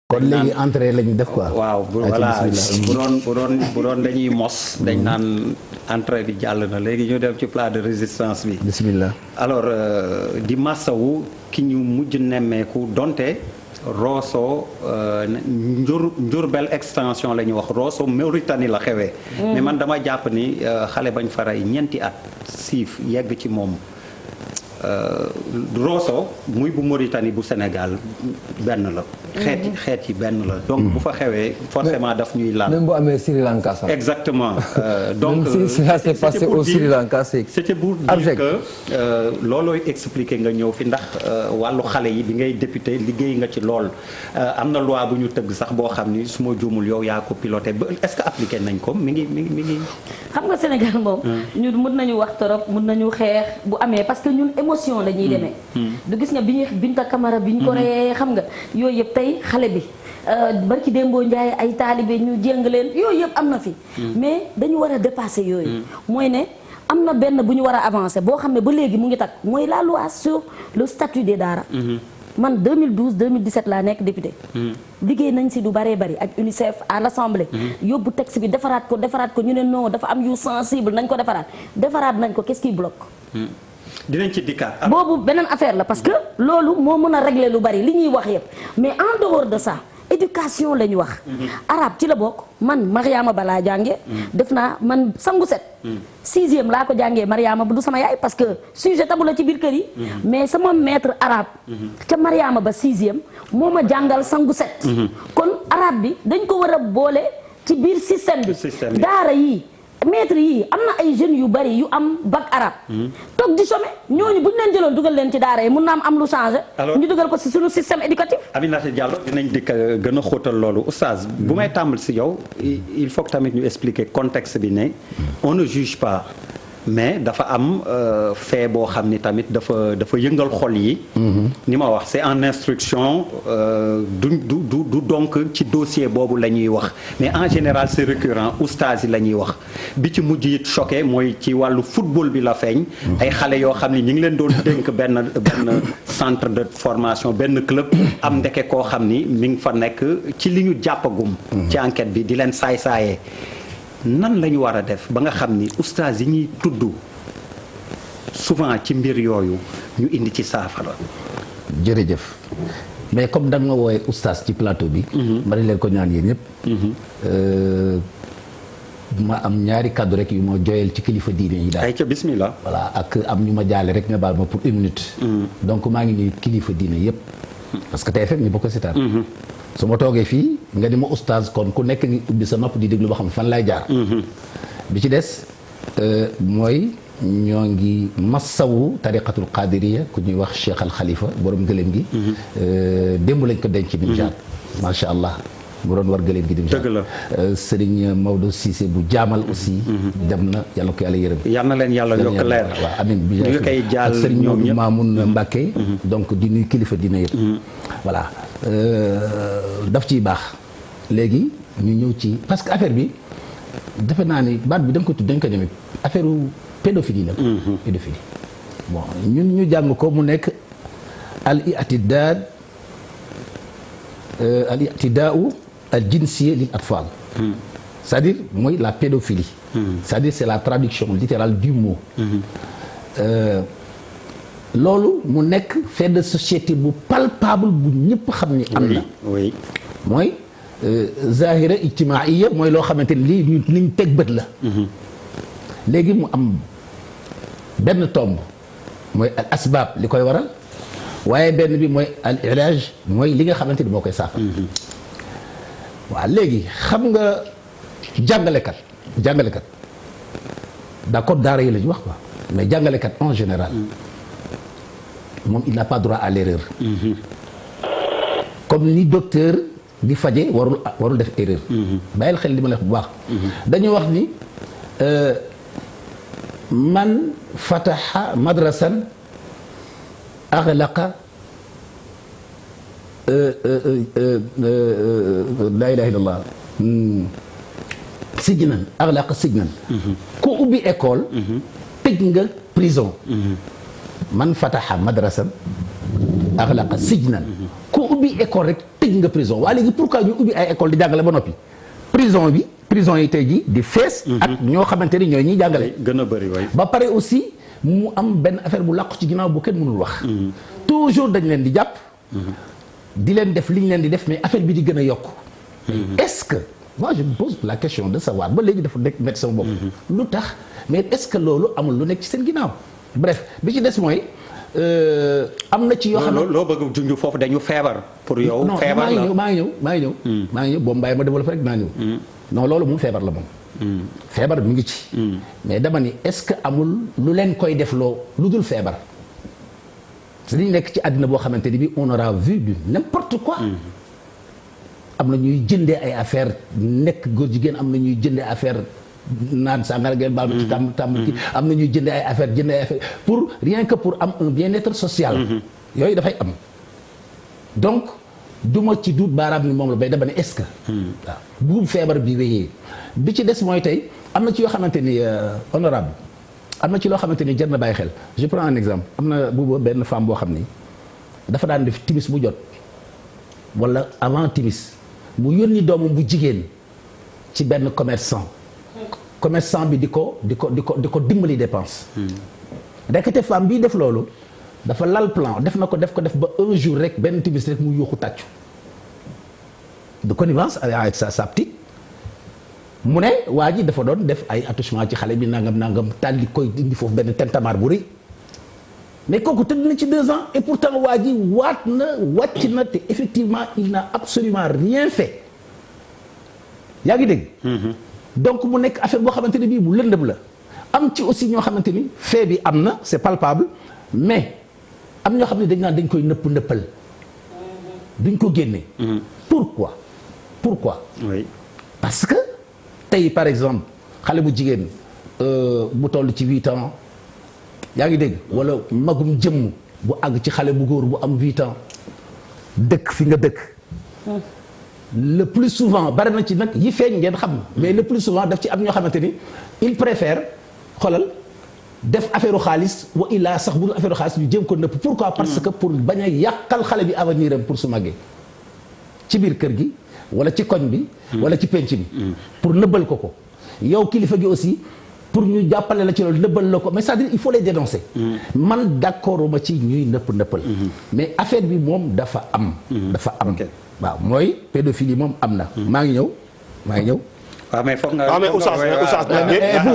kon léegi entrée lañu def quoi. waaw voilà bu doon dañuy mos. dañ naan entrée bi jàll na léegi ñu dem ci plat de résistance bi. bismillah. alors di massawu ki ñu mujj nemmeeku donte Rosso Njurbel extension la ñuy wax Rosso Mauritanie la xewee. mais man dama jàpp ni xale bañ faray ñeenti at siif yegg ci moom. Rosso muy bu Mauritanie bu Sénégal benn la. xeet yi benn la. donc bu fa xewee forcément daf ñuy laal. même bu amee Sri Lanka sax. exactement. donc même si ça s'est passé au Sri Lanka c'était pour dire que loolooy expliquer nga ñëw fi ndax wàllu xale yi bi ngay député liggéey nga ci lool. am na loi bu ñu tëgg sax boo xam ni su ma juumul yow yaa ko piloté ba est-ce que appliqué nañ ko mi ngi. xam nga Sénégal moom. ñun mën nañu wax torop mën nañu xeex bu amee parce que ñun émotion la ñuy demee. du gis nga bi ñuy Binta Camara bi ñu ko reyee xam nga yooyu yëpp tey xale bi barki Dembo Ndiaye ay taalibe ñu jéng leen yooyu yëpp am na fi. mais dañu war a dépasser yooyu. mooy ne am na benn bu ñu war a avancer boo xam ne ba léegi mu ngi takk mooy la loi sur le statut des daara. man 2012 2017 laa nekk député. liggéey nañ si du baree bari ak UNICEF à l'Assemblée. yóbbu texte bi defaraat ko ñu ne non dafa am yu sensible nañ ko defaraat nañ ko qu'est-ce qui bloque. dinañ ci dikkaat. boobu beneen affaire la parce que loolu moo mën a régler lu bari li ñuy wax yëpp mais en dehors de ça éducation la ñu wax. arabe ci la bokk man Mariama Ba laa jàngee. def naa man sangu set. 6e laa ko jàngee Mariama Ba du sama yaay parce que sujet tabu la ci biir kër yi. mais sama maître arabe. ca Mariama Ba 6e moo ma jàngal sangu set. kon arabe bi dañ ko war a boole ci biir système bi. daara yi. maître yi am na ay jeunes yu bari yu am bac arabe. toog di chômer ñooñu bu ñu leen jëloon dugal leen ci daara yi mun naa am lu changé. ñu dugal ko ci suñu système éducatif. Aminata Diallo dinañ dikk gën a xóotal loolu oustaz bu may tàmbal si yow il faut que tamit ñu expliquer contexte bi ne on ne juge pas mais dafa am fait boo xam ni tamit dafa yëngal xol yi. ni ma wax c'est en instruction du donc ci dossier boobu la ñuy wax mais en général c'est récurrent oustaz yi la ñuy wax bi ci mujj it choqué mooy ci wàllu football bi la feeñ. ay xale yoo xam ni ñu ngi leen doon dénk benn centre de formation benn club am ndeke koo xam ni mi ngi fa nekk ci li ñu jàppagum. ci enquête bi di leen saay-saayee. nan la ñu war a def ba nga xam ni oustaz yi ñuy tudd souvent ci mbir yooyu ñu indi ci saafara. jërëjëf mais comme da nga ma woowee oustaz ci plateau bi. ma ne leen ko ñaan yéen ñëpp. ma am ñaari kaddu rek yu ma joyal ci kilifa diine yi daal. ay ca bismillah. voilà ak am ñu ma jaale rek nga baal ma pour 1 minute. donc maa ngi nuyu kilifa diine yëpp. parce que TFM ñu bokk seetaan. su ma toogee fii nga di ma oustaz kon ku nekk ngi ubbi sa nopp di déglu ba xam fan lay jaar. bi ci des mooy ñoo ngi massawu tariqatul qadiriya ku ñuy wax Cheikh Al Khalifa borom gëléem gi. démb lañ ko denc bi jaar macha allah mu doon war gëléem gi di dëgg la Serigne Maodo Cissé bu jaamal aussi. dem na yàlla ko yàlla yërëm. yal na leen yàlla yokk leer. waaw amiin bi ñu koy jaal ak Serigne ñoom Maodo ñëpp Mamoun Mbacké donc di nuy kilifa dina yëpp. voilà daf ciy baax léegi ñu ñëw ci parce que affaire bi defe naa ni baat bi da nga ko tudd dañ ko demee affaire pédophilie la. pédophilie bon ñun ñu jàng ko mu nekk al i'tidaa'u al jinsiya lil atfal. c'est-à-dire mooy la pédophilie. c'est-à-dire c'est la traduction littérale du mot. loolu mu nekk fait de société bu palpable bu ñëpp xam ni am na. oui mooy zahira ijtimaiya mooy loo xamante ni lii liñ teg bët la. léegi mu am benn tomb mooy al asbaab li koy waral waaye benn bi mooy al ilaaj mooy li nga xamante ni moo koy saafara. waaw léegi xam nga jàngalekat d'accord daara yi la ñu wax quoi mais jàngalekat en général. moom il n'a pas droit à l'erreur. comme ni docteur di faje warul def erreur. bàyyil xel li ma la wax bu baax. dañu wax ni man fataha madrasan aghlaqa la ilaha illallah sijnan aghlaqa sijnan ku ubbi école tëj nga prison. man fataha madrasan aghlaqa sijnan ku ubbi école rek tëj nga prison waa léegi pourquoi ñu ubbi ay école di jàngale ba noppi prison yi tey ji di fees ak ñoo xamante ni ñooy ñuy jàngale gën a bëri waay ba pare aussi mu am benn affaire bu làqu ci ginnaaw bu kenn mënul wax toujours dañ leen di jàpp di leen def li ñu leen di def mais affaire bi di gën a yokk est-ce que moi je me pose la question de savoir ba léegi dafa nekk médecin bopp lu tax mais est-ce que loolu amul lu nekk ci seen ginnaaw bref bi ci des mooy am na ci yoo xam ne loo bëgg junj foofu dañu feebar pour yow feebar la maa ngi ñëw boobu mbaay ma développé rek naa ñëw non loolu moom feebar la moom feebar mi ngi ci mais dama ni est-ce que amul lu leen koy def loo lu dul feebar dañu nekk ci àddina boo xamante ni bi on aura vu du n'importe quoi am na ñuy jëndee ay affaire nekk góor jigéen am na ñuy jëndee affaire naan sàngara ngeen baal ma ci tàmm ki am na ñuy jëndee ay affaire pour rien que pour am un bien-être social yooyu dafay am donc du ma ci duut baaraam ni moom la bay dama ne est-ce que waaw bu feebar bi wéyee bi ci des mooy tey am na ci yoo xamante ni honorable am na ci loo xamante ni jar na bàyyi xel je prends un exemple am na boobu benn femme boo xam ni dafa daan def timis bu jot wala avant timis mu yónni doomam bu jigéen ci benn commerçant bi di ko dimbali dépense rekete femme bii def loolu dafa lal plan def ba un jour rek benn timis rek mu yuuxu tàccu de connivence avec sa petite mu ne waa ji dafa doon def ay attouchement ci xale bi nangam taal di koy indi foofu benn tentamar bu rëy mais kooku tëdd na ci 2 ans et pourtant waa ji wàcc na te effectivement il n'a absolument rien fait yaa ngi dégg donc mu nekk affaire boo xamante ni bii bu lëndëm la am ci aussi ñoo xamante ni fait bi am na c'est palpable mais am ñoo xam ne dañ naan dañ koy nëppal duñ ko génne pourquoi oui parce que tey par exemple xale bu jigéen bu toll ci 8 ans yaa ngi dégg wala magum jëmm bu àgg ci xale bu góor bu am 8 ans dëkk fi nga dëkk le plus souvent bari na ci nag yi feeñ ngeen xam mais le plus souvent daf ci am ñoo xamante ni il préfère xoolal def affaire xaalis wa illaa sax bu affaire xaalis ñu jéem ko nëpp pourquoi parce que pour bañ a yàqal xale bi avenir am pour su màggee ci biir kër gi wala ci koñ bi wala ci penc bi pour nëbbal ko yow kilifa gi aussi pour ñu jàppale la ci loolu nëbbal la ko mais c'est-à-dire il faut les dénoncer man d'accord ma ci ñuy nëppal mais affaire bi moom dafa am waaw mooy pédophilie moom am na maa ngi ñëw waaw mais foog nga. waaw mais Oustaz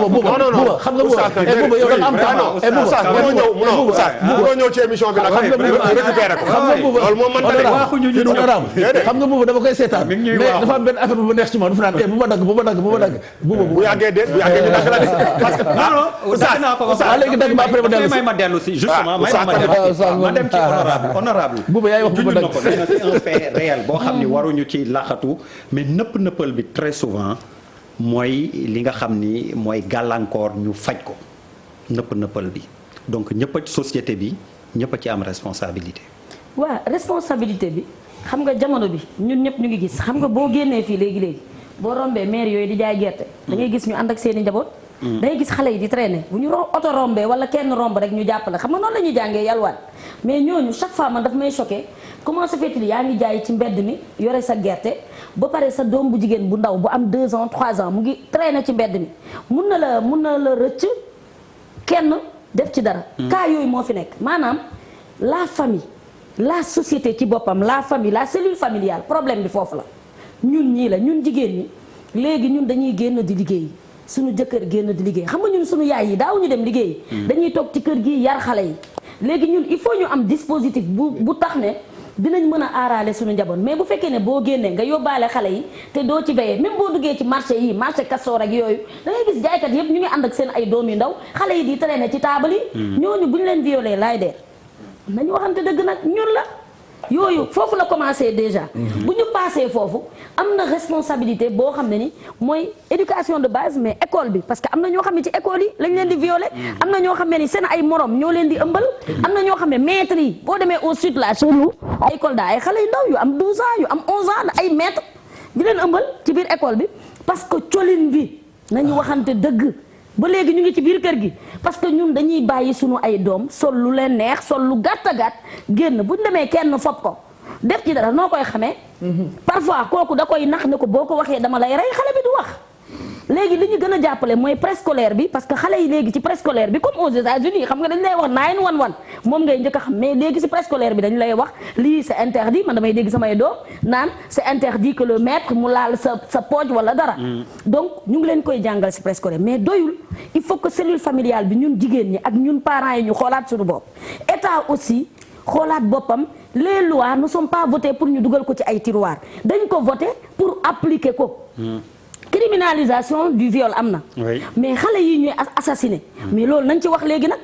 buuba xam nga buuba yow da nga am temps munoo ñëw ci émission bi nag récupéré ko xam nga buuba loolu moom man xam nga buuba dama koy seetaan mais dafa am benn affaire bu neex ci moom dafa naan bu ma dagg buuba bu yàggee ñu dagg la de parce que Oustaz léegi dagg ma après ma dellu si justement ma dem ci honorable buuba yaay wax buuba dagg c'est un fait réel boo xam ni waruñu ci laxatu mais nëppal bi très souvent mooy li nga xam ni mooy gàllankoor ñu faj ko nëppal bi donc ñëpp ci société bi ñëpp ci am responsabilité. waaw responsabilité bi xam nga jamono bi ñun ñëpp ñu ngi gis xam nga boo génnee fii léegi boo rombee maire yooyu di jaay gerte. da ngay gis ñu ànd ak seen i njaboot. da ngay gis xale yi di traîner bu ñu oto rombee wala kenn romb rek ñu jàppale xam nga noonu la ñuy jàngee yalwaan mais ñooñu chaque fois man daf may choqué comment se fait-il yaa ngi jaay ci mbedd mi yore sa gerte. ba pare sa doom bu jigéen bu ndaw bu am 2 ans 3 ans mu ngi traîner ci mbedd mi mun na la rëcc kenn def ci dara. cas yooyu moo fi nekk maanaam la famille la société ci boppam la famille la cellule familiale problème bi foofu la ñun ñii la ñun jigéen ñi léegi ñun dañuy génn di liggéey suñu jëkkër génn di liggéey xam nga ñun suñu yaay yi daawuñu dem liggéey. dañuy toog ci kër gi yar xale yi léegi ñun il faut ñu am dispositif bu tax ne. dinañ mën a aaraale suñu njaboot mais bu fekkee ne boo génnee nga yóbbaale xale yi te doo ci veillé même boo duggee ci marché yi marché Castor ak yooyu da ngay gis jaaykat yëpp ñu ngi ànd ak seen ay doom yu ndaw xale yi di traîner ci taabal yi. ñooñu bu ñu leen violé laay deer nañu waxante dëgg nag ñun la yooyu foofu la commencé déjà. bu ñu passé foofu am na responsabilité boo xam ne ni mooy éducation de base mais école bi parce que am na ñoo xam ne ci école yi lañ leen di violé. am na ñoo xam ne ni seen ay morom ñoo leen di ëmbal. am na ñoo xam ne maîtres yi boo demee au sud là chez nous ay école daa ay xale yu ndaw yu am 12 ans yu am 11 ans ay maîtres di leen ëmbal ci biir école bi parce que colin bi nañu waxante dëgg. ba léegi ñu ngi ci biir kër gi parce que ñun dañuy bàyyi suñu ay doom sol lu leen neex sol lu gàtt a gàtt génn bu ñu demee kenn fopp ko def ci dara noo koy xamee. parfois kooku da koy nax ne ko boo ko waxee dama lay rey xale bi du wax. léegi li ñu gën a jàppale mooy préscolaire bi parce que xale yi léegi ci préscolaire bi comme aux États-Unis xam nga dañ lay wax 911 moom ngay njëkk a xam mais léegi ci préscolaire bi dañ lay wax lii c'est interdit man damay dégg samay doom naan c'est interdit que le maître mu laal sa pooj wala dara. donc ñu ngi leen koy jàngal ci préscolaire mais doyul il faut que cellule familiale bi ñun jigéen ñi ak ñun parents yi ñu xoolaat suñu bopp. état aussi xoolaat boppam les lois ne sont pas votées pour ñu dugal ko ci ay tiroir dañ ko voté pour appliquer ko. criminalisation du viol am na. mais xale yi ñuy assassiné. mais loolu nañ ci wax léegi nag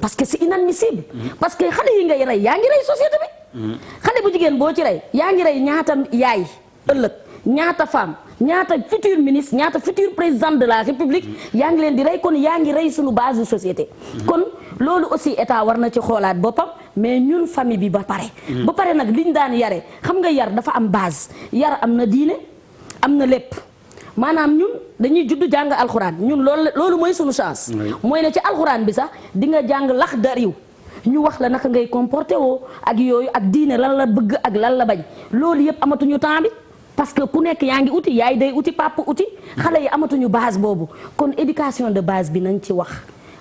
parce que c'est inadmissible. parce que xale yi ngay rey yaa ngi rey société bi. xale bu jigéen boo ci rey yaa ngi rey ñaata yaay ëllëg ñaata femme ñaata futur ministre ñaata futur président de la république yaa ngi leen di rey kon yaa ngi rey suñu base de société. kon loolu aussi état war na ci xoolaat boppam mais ñun famille bi ba pare. ba pare nag liñ daan yare xam nga yar dafa am base yar am na diine am na lépp. maanaam ñun dañuy judd jàng alxuraan ñun loolu mooy suñu chance. mooy ne ci alxuraan bi sax di nga jàng lax dariw ñu wax la naka ngay comporté woo ak yooyu ak diine lan la bëgg ak lan la bañ loolu yëpp amatuñu temps bi parce que ku nekk yaa ngi uti yaay day uti papa uti. xale yi amatuñu base boobu kon éducation de base bi nañ ci wax.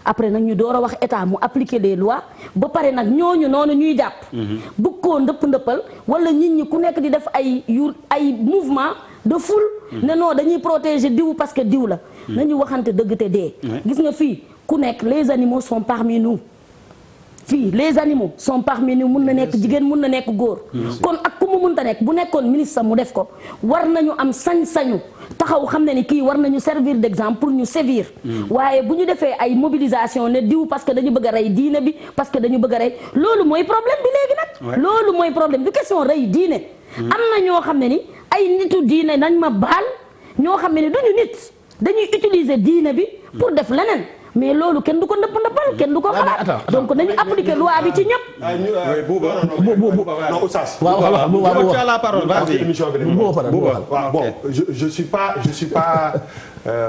après nag ñu door a wax état mu appliquer les lois ba pare nag ñooñu noonu ñuy jàpp. bëgg koo ndëppal wala nit ñi ku nekk di def ay mouvement. de foule ne non dañuy protéger diw parce que diw la nañu waxante dëgg te dee gis nga fii ku nekk les animaux sont parmi nous fii les animaux sont parmi nous mun na nekk jigéen mun na nekk góor kon ak ku mu munta nekk bu nekkoon ministre mu def ko war nañu am sañ-sañu taxaw xam ne ni kii war nañu servir d'exemple pour ñu sévir waaye bu ñu defee ay mobilisation ne diw parce que dañu bëgg a rey diine bi parce que dañu bëgg a rey loolu mooy problème bi léegi nag loolu mooy problème du question rey diine am na ñoo xam ne ni ay nitu diine nañ ma baal ñoo xam ne duñu nit dañuy utiliser diine bi pour def leneen mais loolu kenn du ko ndëppal kenn du ko xalaat donc nañu appliquer loi bi ci ñëpp. non Oustaz. waaw tu as la parole vas-y. bon je suis pas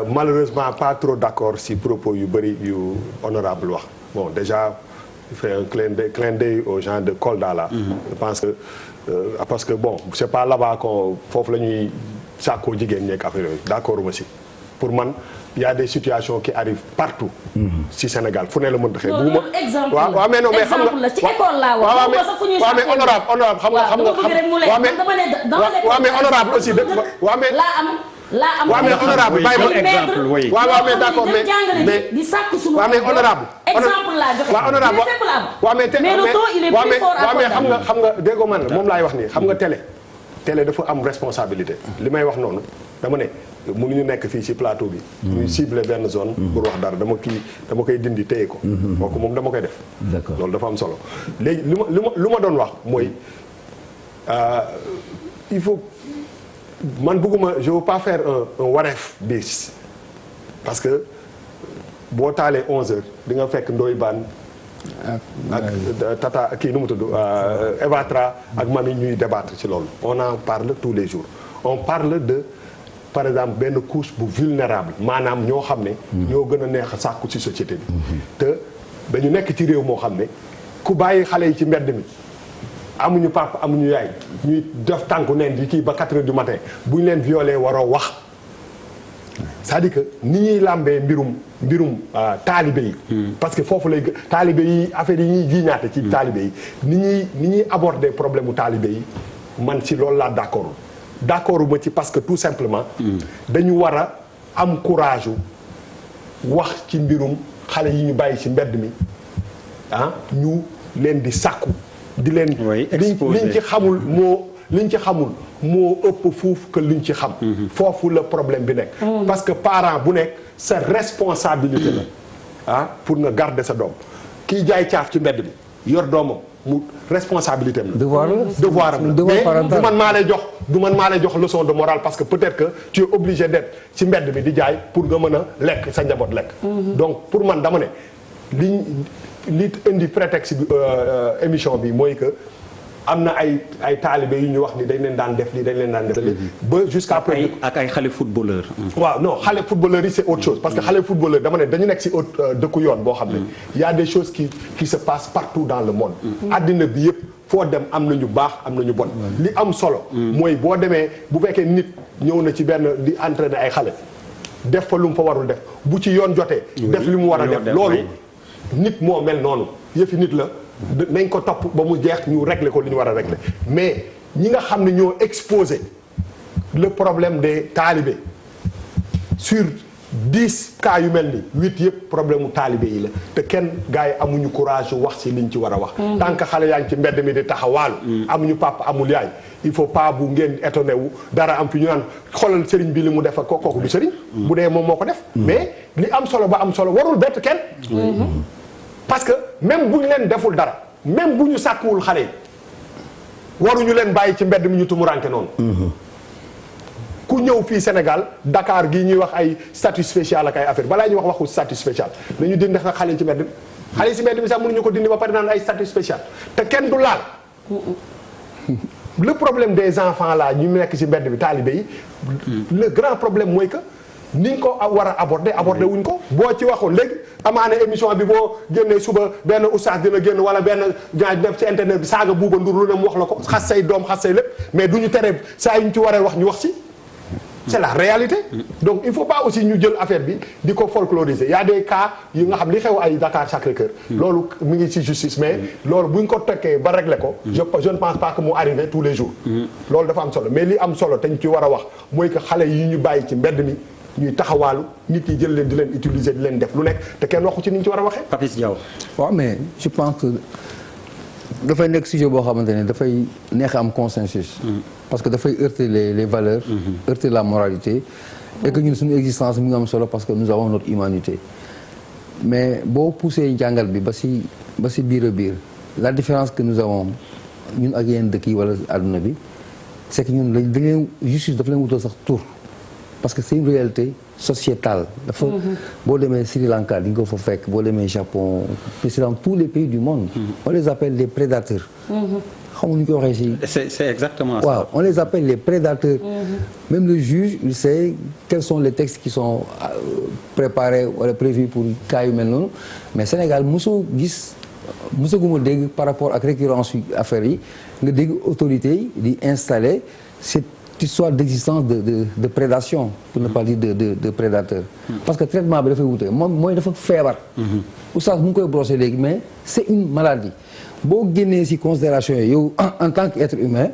malheureusement pas trop d'accord si propos yu bëri yu honorable wax bon déjà il fait un clin d'œil aux gens de Kolda là. je pense que parce que bon c'est pas là-bas qu'on foofu la ñuy sàkkoo jigéen ñeeg affaire yooyu d'accord ma si pour man. Il y a des situations qui arrivent partout. si Sénégal fu ne la mën a xëy. loolu exemple la waaw mais non mais xam nga exemple la ci école laa wax. waaw mais honorable xam nga waaw mais honorable aussi de waaw mais. laa am waaw mais honorable bàyyi ma exemple oui. waaw mais d'accord mais di sàkk suñu waaw mais honorable. exemple laa joxe. waaw honorable waaw mais le taux il est plus fort à mais xam nga déggoo man la moom laay wax nii xam nga télé dafa am responsabilité. li may wax noonu dama ne. mënuñu nekk fii ci plateau bi. ñuy cibler benn zone. pour wax dara dama koy dindi téye ko. kooku moom dama koy def. d'accord loolu dafa am solo léegi lu ma doon wax mooy il faut man bëgguma je veux pas faire un wareef bis parce que boo taalee 11h di nga fekk Ndoye Bane ak Tata kii nu mu tudd Eva Tra ak Mami ñuy débattre ci loolu. on en parle tous les jours on parle de. par exemple benn couche bu vulnérable maanaam ñoo xam ne ñoo gën a neex a sàkku ci société bi te dañu nekk ci réew moo xam ne ku bàyyi xale yi ci mbedd mi amuñu papa amuñu yaay ñuy def tànku neen di kii ba 4 heures du matin bu ñu leen violé waroo wax c'est-à-dire que ni ñuy làmbee mbirum taalibe yi parce que foofu lay taalibe yi affaire yi ñuy jiiñaate ci taalibe yi ni ñuy aborder problème u taalibe yi man ci loolu laa d'accord ma ci parce que tout simplement dañu war a am courage wax ci mbirum xale yi ñu bàyyi ci mbedd mi ñu leen di sàkku di leen liñ ci xamul moo ëpp fuuf que liñ ci xam foofu la problème bi nekk parce que parent bu nekk sa responsabilité la pour nga garder sa doom kii jaay caaf ci mbedd bi yor doomam mu responsabilité am la. devoir am la mais du man maa lay jox leçon de morale parce que peut-être que tu es obligé d'être ci mbedd bi di jaay pour nga mën a lekk sa njaboot lekk. donc pour man dama ne li indi prétexte bi émission bi mooy que am na ay taalibe yu ñu wax ni dañ leen daan def lii dañ leen daan def lii ba jusqu'à présent ak ay xale footballeur. waaw non xale footballeur yi c'est autre chose parce que xale footballeur dama ne dañu nekk ci dëkku yoon boo xam ne y a des choses qui se passent partout dans le monde. addina bi yëpp foo dem am na ñu baax am na ñu bon. li am solo. mooy boo demee bu fekkee nit ñëw na ci benn di entraîner ay xale def fa lu mu fa warul def bu ci yoon jotee. def li mu war a def loolu nit moo mel noonu yëfi nit la. nañ ko topp ba mu jeex ñu régler ko li ñu war a régler mais ñi nga xam ne ñoo exposé le problème des talibés sur 10 cas yu mel ni 8 yëpp problème mu talibé yi la te kenn gars yi amuñu courage wax ci liñ ci war a wax. tant que xale yaa ngi ci mbedd mi di taxawaalu. amuñu papa amul yaay il faut pas bu ngeen étonné wu dara am fi ñu naan xoolal sëriñ bi li mu def ak kooku du sëriñ. bu dee moom moo ko def. mais li am solo ba am solo warul bett kenn. parce que même bu ñu leen deful dara même bu ñu sàkkuwul xale yi waruñu leen bàyyi ci mbedd mi ñu tumuranke noonu. ku ñëw fii Sénégal Dakar gii ñuy wax ay statut spécial ak ay affaire balaa ñuy wax waxu statut spécial nañu dindi xale yi ci mbedd mi. xale yi ci mbedd mi sax mënuñu ko dindi ba pare naan ay statut spécial te kenn du laal. le problème des enfants là ñu nekk ci mbedd bi taalibe yi. le grand problème mooy que. ni ñu ko war a aborder wuñ ko boo ci waxoon léegi amaana émission bi boo génnee suba benn oustaz dina génn wala benn ñaar def ci internet bi saaga Buuba Ndur lu ne mu wax la ko xas say doom xas say lépp mais du ñu tere saa yu ñu ci waree wax ñu wax ci c'est la réalité. donc il faut pas aussi ñu jël affaire bi di ko folkloriser y a des cas yu nga xam li xew ay Dakar Sacré-Cœur. loolu mi ngi ci justice mais loolu bu ñu ko tekkee ba régler ko. je ne pense pas que mu arrive tous les jours. loolu dafa am solo mais li am solo te ñu ci war a wax mooy que xale yi ñu bàyyi ci mbedd mi. ñuy taxawaalu nit yi jël leen di leen utiliser di leen def lu nekk te kenn waxu ci ni ñu ci war a waxee. Papis Diaw. waaw mais je pense que dafay nekk sujet boo xamante ne dafay neex am consensus. parce que dafay heurter les valeurs. heurter la moralité. et que ñun suñu existence mi ngi am solo parce que nous avons notre humanité. mais boo poussé njàngal bi ba si biir a biir la différence que nous avons ñun ak yeneen dëkk yi wala àdduna bi c'est que ñun dañ leen justice dafa leen wutal sax tur. parce que c'est une réalité sociétale. dafa boo demee Sri Lanka di nga ko fa fekk boo demee Japon c'est dans tous les pays du monde. on les appelle les prédateurs. xamuñu ko waxee si. c'est exactement ça. waaw on les appelle les prédateurs. même le juge il sait quels sont les textes qui sont préparés wala prévus pour cas yu mel noonu mais Sénégal mosaguma dégg par rapport ak récurrence affaires yi nga dégg autorités yi di installer cette histoire d'existence de prédation pour ne pas dire de prédateur. parce que traitement bi dafay wute moom mooy dafa feebar. oustaz mu ngi koy brosser léegi mais c'est une maladie boo génnee ci considération yi yow en tant qu'être humain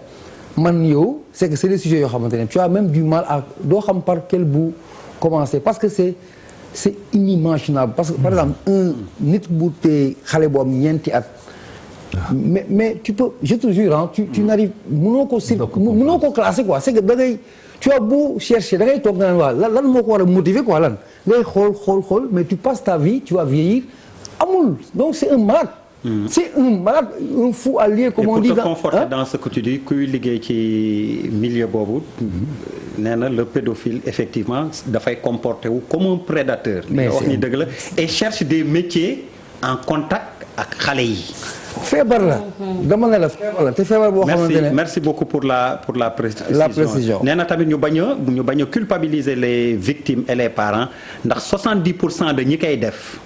man yow c'est que c'est des sujets yoo xamante ne tu as même du mal à doo xam par quel bout commencer parce que c'est inimaginable parce que par exemple un nit bu tee xale boo am ñeenti at. mais tu peux je te jure tu n'arrives mënoo ko classer quoi c'est que da ngay tu as beau chercher da ngay toog nga naan waa lan moo ko war a motiver quoi lan ngay xool mais tu passes ta vie tu vas vieillir amul donc c'est un malade. c'est un malade un fou allié comme on dit. pour te conforter dans ce que tu dis kuy liggéey ci milieu boobu. nee na le pédophile effectivement dafay comporter wu comme un prédateur. mais wax ni dëgg la et cherche des métiers en contact ak xale yi. feebar la dama ne la feebar la te feebar boo xamante ne merci beaucoup pour la précision nee na tamit ñu bañ a culpabiliser les victimes et les parents ndax 70% de ñi koy def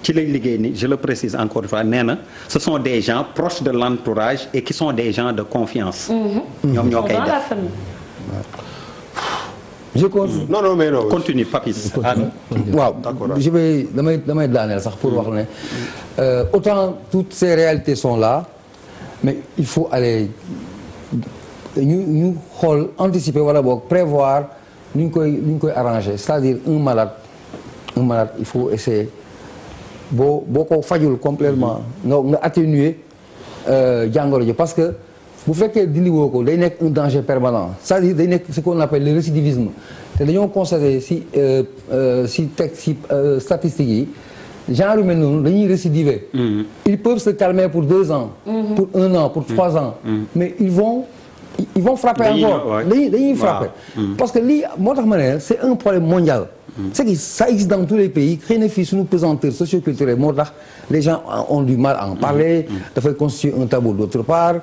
ci lañ liggéey ni je le précise encore une fois nee na ce sont des gens proches de l'entourage et qui sont des gens de confiance. ñoom ñoo koy def. je continue non mais non. continue Papis. waaw je vais damay daaneel sax pour wax ne autant toutes ces réalités sont là mais il faut aller ñu xool anticiper wala boog prévoir nu ñu koy arranger c'est-à-dire un malade il faut essayer boo ko fajul complètement nga atténuer jàngoro ji parce que bu fekkee dindi woo ko day nekk un danger permanent c'est-à-dire day nekk ce qu'on appelle le récidivisme te dañoo constaté si statistiques yi genre yu mel noonu dañuy récidiver. ils peuvent se calmer pour 2 ans. pour 1 an pour 3 ans. mais ils vont frapper encore dañuy frapper. parce que lii moo tax ma ne c'est un problème mondial. c'est que ça existe dans tous les pays xëy na fii suñu pesanteur socioculturelle moo tax les gens ont du mal à en parler dafay constituer un tabou d'autre part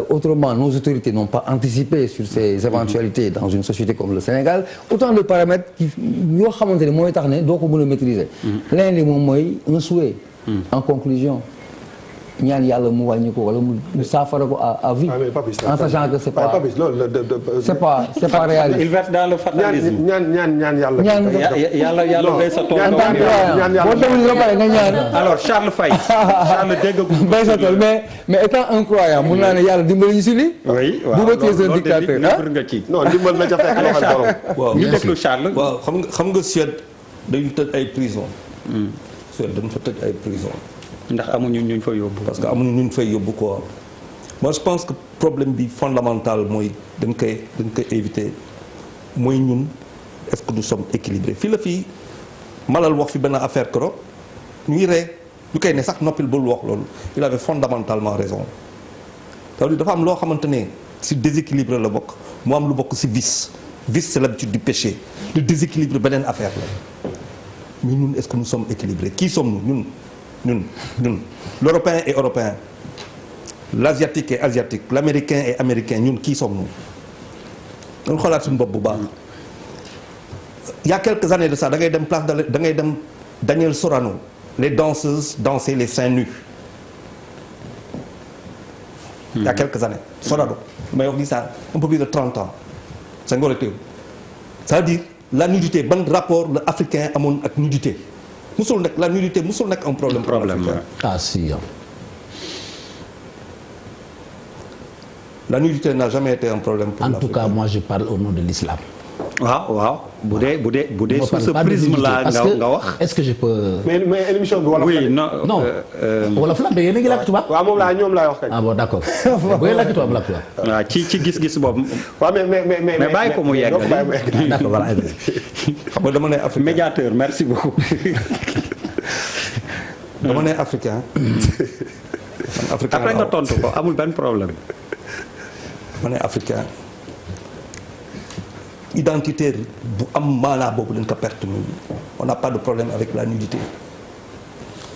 autrement nos autorités n'ont pas anticipé sur ces éventualités dans une société comme le Sénégal autant de paramètres qui yoo xamante ne mooy tax ne doo ko mën a maîtriser leneen li moom mooy un souhait en conclusion ñaan yàlla mu wàññi ko wala mu saafara ko à vie en sachant que c'est pas c'est pas réaliste. il verse dans le fatalisme. ñaan yàlla. yàlla bay sa tool. ñaan yàlla boo demee ba pare nga ñaan. alors Charles Faye. Charles dégg bay sa tool mais étant un croyant mun naa ne yàlla dimbali ñu si lii. oui waaw bu ma kii seen dictateur nga ci. non dimbal na ca fekk loxo borom. waaw ñu déglu Charles. waaw xam nga Suède dañu tëj ay prison. Suède dañu fa tëj ay prison. ndax amuñu ñu fa yóbbu. parce que amuñu ñu fay yóbbu quoi. moi je pense que problème bi fondamental mooy dañ koy éviter mooy ñun est-ce que nous sommes équilibrés fii Malal wax fi benn affaire keroog ñuy ree ñu koy ne sax noppil bul wax loolu il avait fondamentalement raison c'est-à-dire dafa am loo xamante ne si déséquilibre la bokk mu am lu bokk si vice c'est l'habitude du péché le déséquilibre beneen affaire la mais ñun est-ce que nous sommes équilibrés qui sommes-nous ñun l'européen est européen l'asiatique est asiatique l'américain est américain ñun qui sommes-nous dañu xoolaat suñu bopp bu baax il y a quelques années de ça da ngay dem Daniel Sorano les danseuses dansaient les seins nus il y a quelques années Sorano mais wax ni ça un peu plus de 30 ans c'est ngor teew c'est-à-dire la nudité ban rapport la africain amoon ak nudité la nudité musul nekk un problème. Ah si. La nudité n'a jamais été un problème pour l'Afrique. En tout cas, moi je parle au nom de l'islam. waaw bu dee sous ce prisme là nga wax. est-ce que je peux. mais émission bi wolof la. oui non. wolof la mais yéen a ngi làkk tubaab. waaw moom laa ñoom laay wax kañ. ah bon d'accord bu ngeen làkk tubaab làkk tubaab. waaw ci gis-gis boobu. waaw mais bàyyi ko mu yeggali. d'accord voilà. xam nga dama ne africain médiateur merci beaucoup. dama ne africain. après nga tontu ko amul benn problème. dama ne africain. identitaire bu am maanaa boobu dañ ko perte ñun on n'a pas de problème avec la nudité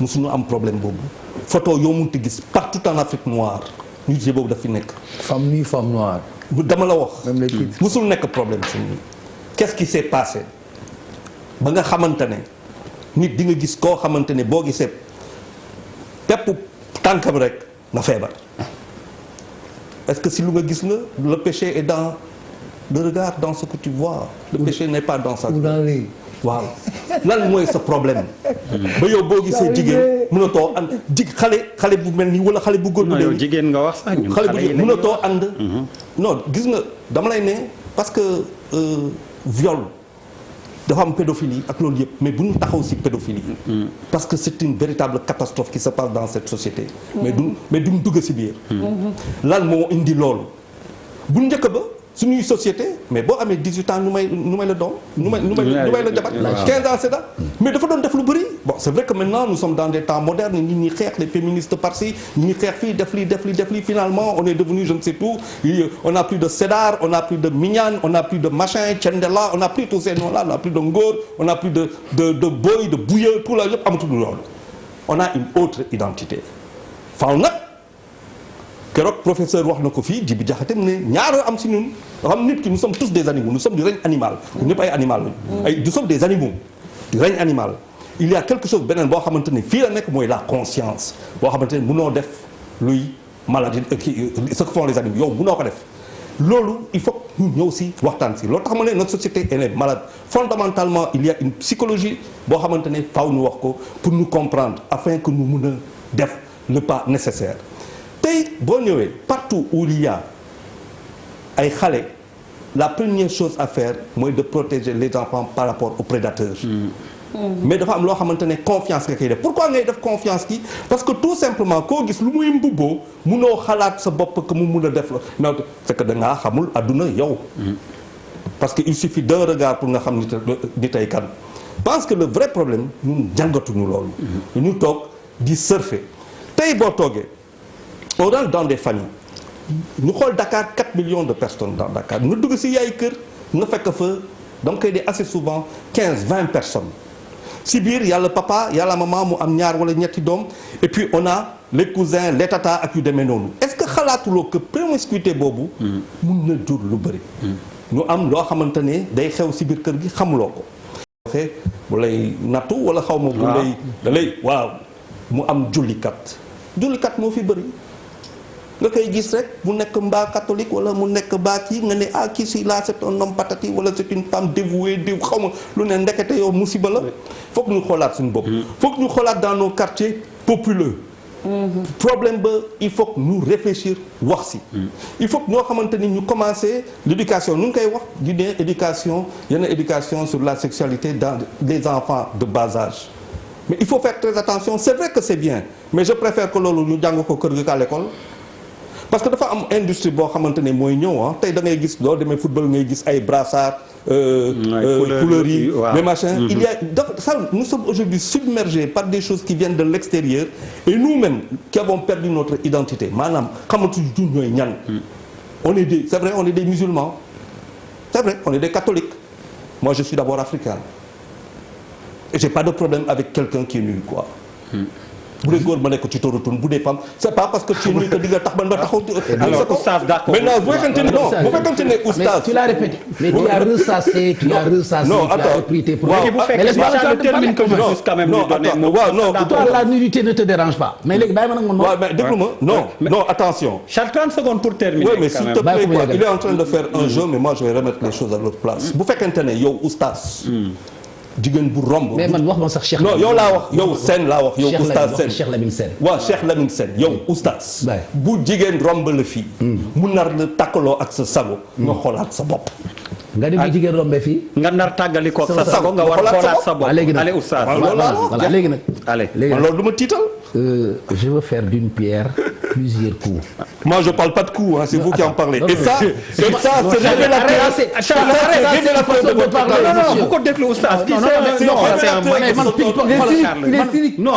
musuñu am problème boobu photo yoo munti gis partout en Afrique noire nudité boobu daf fi nekk. femme nue femme noire. dama la wax. même les titres musul nekk problème suñu. qu'est-ce qui s'est passé ba nga xamante ne nit di nga gis koo xamante ne boo gisee pepp tànkam rek nga feebar est-ce que si lu nga gis la le péché est dans le regard, dans ce que tu vois. Le péché n'est pas dans ça. ou dans les. waaw lan mooy sa problème. ba yow boo gisee jigéen mënatoo ànd xale bu mel nii wala xale bu góor bu yow jigéen nga wax sax ñun xale bu jigéen mënatoo ànd. non gis nga dama lay ne parce que viol dafa am pédophilie ak loolu yëpp mais bu ñu taxaw ci pédophilie. parce que c'est une véritable catastrophe qui se passe dans cette société. mais duñ dugg ci biir. lan moo indi loolu bu njëkk ba. suñuy société mais boo amee 18 ans nu may la doom nu may la jabar 15 ans c'est ça mais dafa doon def lu bëri bon c'est vrai que maintenant nous sommes dans des temps modernes ñi ñuy xeex les féministes par-ci ñi ñuy xeex fii def lii finalement on est devenu je ne sais tout on n'a plus de Sédar on n'a plus de Mignane on n'a plus de machin Thiendella on n'a plus tous ces noms-là on n'a plus de Ngor on n'a plus de Boy de Bouye tout là yëpp amatul loolu on a une autre identité faaw nag keroog professeur wax na ko fii Djibi Diakhaté ne ñaar am si ñun xam nit ki nous sommes tous des animaux nous sommes du règne animal ñëpp ay animal lañu nous sommes des animaux du règne animal il y a quelque chose beneen boo xamante ne fii la nekk mooy la conscience boo xamante ne mënoo def luy maladie ce que font les animaux yow mënoo ko def loolu il faut ñu ñëw si waxtaan si loolu tax ma ne notre société elle est malade fondamentalement il y a une psychologie boo xamante ne faaw ñu wax ko pour nous comprendre afin que nous mën a def le pas nécessaire tey boo ñëwee partout où il y a ay xale la première chose à faire mooy de protéger les enfants par rapport aux prédateurs. mais dafa am loo xamante ne confiance nga koy def pourquoi ngay def confiance ki parce que tout simplement koo gis lu muy mbubboo munoo xalaat sa bopp que mu mun a def la non c'est que da ngaa xamul adduna yow. parce que il suffit d'un regard pour nga xam ni tey kan. pense que le vrai problème ñun jàngatuñu loolu. ñu toog di surfer tey boo toogee. on rentre dans des familles ñu xool Dakar 4 millions de personnes dans Dakar nga dugg ci yaay kër nga fekk fa donc koy di assez souvent 15-20 personnes si biir y a le papa y a la maman mu am ñaar wala ñetti doom et puis on a les cousins les tatas ak yu demee noonu est-ce que xalaatuloo que promiscuité boobu mun na jur lu bëri ñu am loo xamante ne day xew si biir kër gi xamuloo ko waxee bu lay nattu wala xaw ma bu lay da lay waaw mu am jullikat moo fi bëri nga koy gis rek mu nekk mbaa catholique wala mu nekk mbaa kii nga ne ah kii si là c'est un homme patati wala c'est une femme dévouée xaw ma lu ne ndekete yow musiba la foog ñu xoolaat suñu bopp foog ñu xoolaat dans nos quartiers populeux problème ba il faut que ñu réfléchir wax si il faut que ñoo xamante ni ñu commencer l'éducation nu ngi koy wax di ne éducation yenn éducation sur la sexualité dans des enfants de bas âge mais il faut faire très attention c'est vrai que c'est bien mais je préfère que loolu ñu jàng ko kër gi à l'école parce que dafa am industrie boo xamante ne mooy ñëw ah tey da ngay gis loo demee football ngay gis ay brassards couleurs yi mais machin il y a ça nous sommes aujourd'hui submergés par des choses qui viennent de l'extérieur et nous-mêmes qui avons perdu notre identité maanaam xamatuñu ñun ñooy ñan on est des c'est vrai on est des musulmans c'est vrai on est des catholiques moi je suis d'abord africain et j'ai pas de problème avec quelqu'un qui est nul quoi bu dee góor ma nekk ci tóoratun bu dee femme c'est pas parce que ci nul que di nga tax man ba taxaw. alors oustaz d'accord maintenant bu fekkente ne non bu fekkente ne oustaz. tu l'as répété mais tu as ressassé tu as ressassé. non attends léegi bu fekkee je termine que je juste quand même lui donner toi la nudité ne te dérange pas mais léegi bàyyi ma nag man. waaw mais déglu ma non attention. Charles 30 secondes pour terminer. oui mais s'il te plaît quoi il est en train de faire un jeu mais moi je vais remettre les choses à leur place. bu fekkente ne yow oustaz. jigéen bu romb. mais man wax ma sax Cheikh. non yow laa wax yow Sène laa wax yow. oustaz Sène Cheikh Lamine Sène. waaw Cheikh Lamine Sène yow oustaz. bu jigéen romb la fii. mu nar la takkaloo ak sa sago. nga xoolaat sa bopp. nga ni bu jigéen rombee fii. nga nar tàggali ko sa sago nga war xoolaat sa bopp. léegi nag allez oustaz. voilà léegi nag. allez loolu du ma tiital. je veux faire d'une pierre plusieurs coups. moi je parle pas de coups hein, c'est vous qui en parlez. et ça c'est révélateur de parler. non bu ko déglu oustaz. non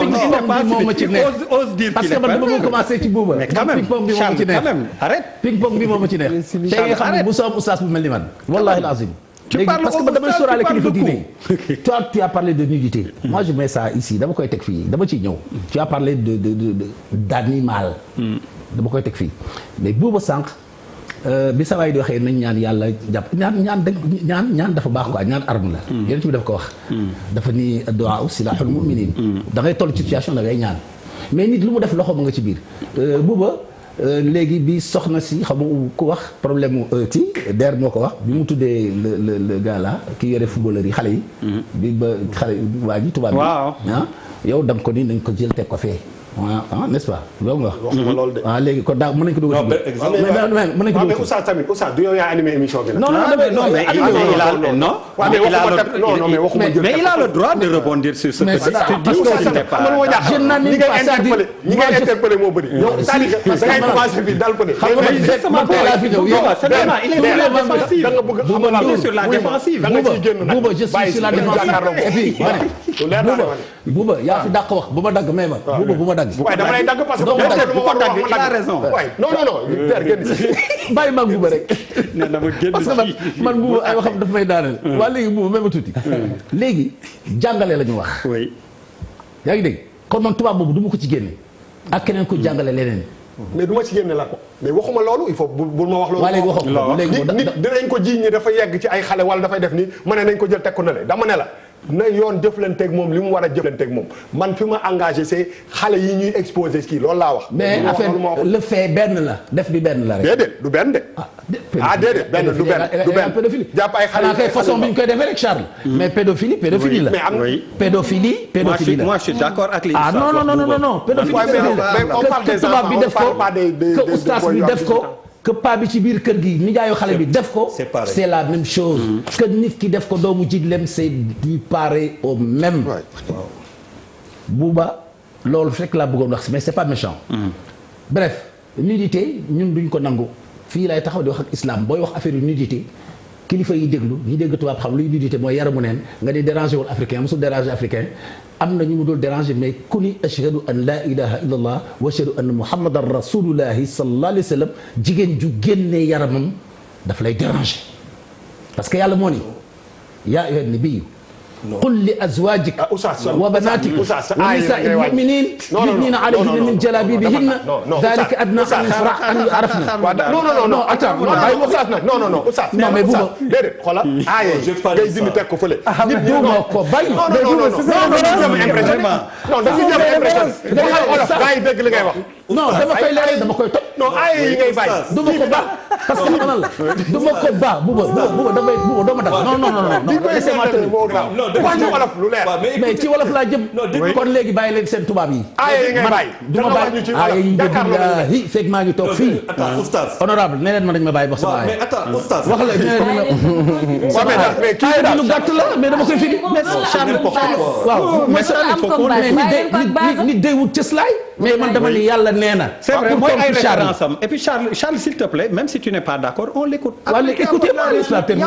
ose dire parce que man dama commencé ci buuba. mais quand même Charles quand même arrête. ping-pong bi moo ma ci neex. tey nga xam ne bu soom oustaz bu mel ni man. wallahi lazim. tu parles parce que man damay sóoraale kilifa diine. toi tu as parlé de nudité. moi je mets ça ici dama koy teg fii dama ciy ñëw. tu as parlé d'animal. dama koy teg fii mais buuba sànq bi sa waay di waxee nañ ñaan yàlla jàpp ñaan dafa baax quoi ñaan arme la. yéen bi dafa ko wax. dafa ni du'a silahul mu'minin. da ngay toll ci situation da ngay ñaan mais nit lu mu def loxo ma nga ci biir buuba. léegi bi soxna si xam nga ku wax problème mu ci der moo ko wax bi mu tuddee le gars là ki yore footballeur yi xale yi. bi ba xale waa ji tubaab bi. waaw yow da nga ko ni nañ ko jël teg ko fee. n'est-ce pas loolu nga wax. waxuma loolu de. léegi kon daaw mën nañu ko dugal. non mais mën nañu ko dugal mais Oustaz tamit Oustaz du yow yaa animé émission bi nag. non mais il a le droit de rebondir sur ce que je n'anime pas ça ñi ngay interpellé moo bëri. yow c'est-à-dire que da ngay commencé bi dal ko de. xam nga la vidéo da nga bëgg xamal sur la défensive. da nga ciy génn nag Bouba je suis sur la défensive et puis Bouba yaa fi dàq wax bu ma dagg may ma Bouba bu ma dagg. waaye dama lay dagg parce que bu ko dagg il a raison. non père génn si. bàyyi ma Bouba rek. nee na ma génn parce que man Bouba ay waxam daf may daaneel. waa léegi Bouba même tuuti. léegi jàngale la ñu wax. oui. yaa ngi dégg kon man tubaab boobu du ma ko ci génne. ak keneen ko jàngale leneen. mais du ma ci génne la ko mais waxuma loolu il faut bul ma wax loolu. waa léegi waxoo ko léegi nit dinañ ko jiiñ ni dafa yegg ci ay xale wala dafay def ni ma ne nañ ko jël teg ko na le dama ne la. na yoon jëflanteeg moom li mu war a jëflanteeg moom man fi ma engagé c'est xale yi ñuy exposé kii loolu laa wax. mais affaire le fait benn la def bi benn la rek. déedéet du benn de. déedéet benn du benn pédophilie. jàpp ay xale kay façon bi ñu koy defee rek Charles. mais pédophilie la. mais am pédophilie la. moi je suis d'accord ak li. non pédophilie mais on parle des enfants on parle pas des que oustaz bi def ko. que paa bi ci biir kër gi nijaayu xale bi def ko. c'est la même chose. que nit ki def ko doomu jiglem c'est du pareil au même. Bouba loolu fekk laa bëggoon wax mais c'est pas méchant. bref nudité ñun duñ ko nangu fii lay taxaw di wax ak islam booy wax affaire yu nudité kilifa yi déglu ñi dégg tubaab xam luy nudité mooy yaramu neen nga di déranger wul africain mosul déranger africain am na ñu mu dul déranger mais ku ni ashhadu an la ilaha illallah wa ashhadu anna muhammadan rasulullahi sallallahu alayhi wa sallam jigéen ju génnee yaramam daf lay déranger parce que yàlla moo ni yaa ayyuhan nabiyyu qul li azwaajika wa banaatika wa nisaa'il mu'miniin yudniina alayhinna min jalaabiibihinna zaalika adnaa an yu'rafna. non attends non Oustaz non mais Bouba déedéet xoolal aaye ngay dindi teg ko fële nit du ma ko bañ non dafa jëm impression waxal olof gaa yi dégg li ngay wax non dama koy leeral dama koy toj non aaye yi ngay bàyyi du ma ko baax parce que xamal la du ma ko baax Bouba damay Bouba doo ma tax non laissez-moi wax ci wolof lu leer mais ci wolof laa jëm kon léegi bàyyi leen seen tubaab yi aaye yi ngay bàyyi du ma bàyyi aaye yi billahi fekk maa ngi toog fii honorable nee leen ma dañ ma bàyyi wax sama aaye wax la mais kii lu gàtt la mais dama koy firi waaw mais nit day wut cëslaay mais man dama ni yàlla nee na c'est vrai mooy ay référence am et puis Charles s'il te plaît même si tu n'es pas d'accord on l'écoute. waaw écoutez-moi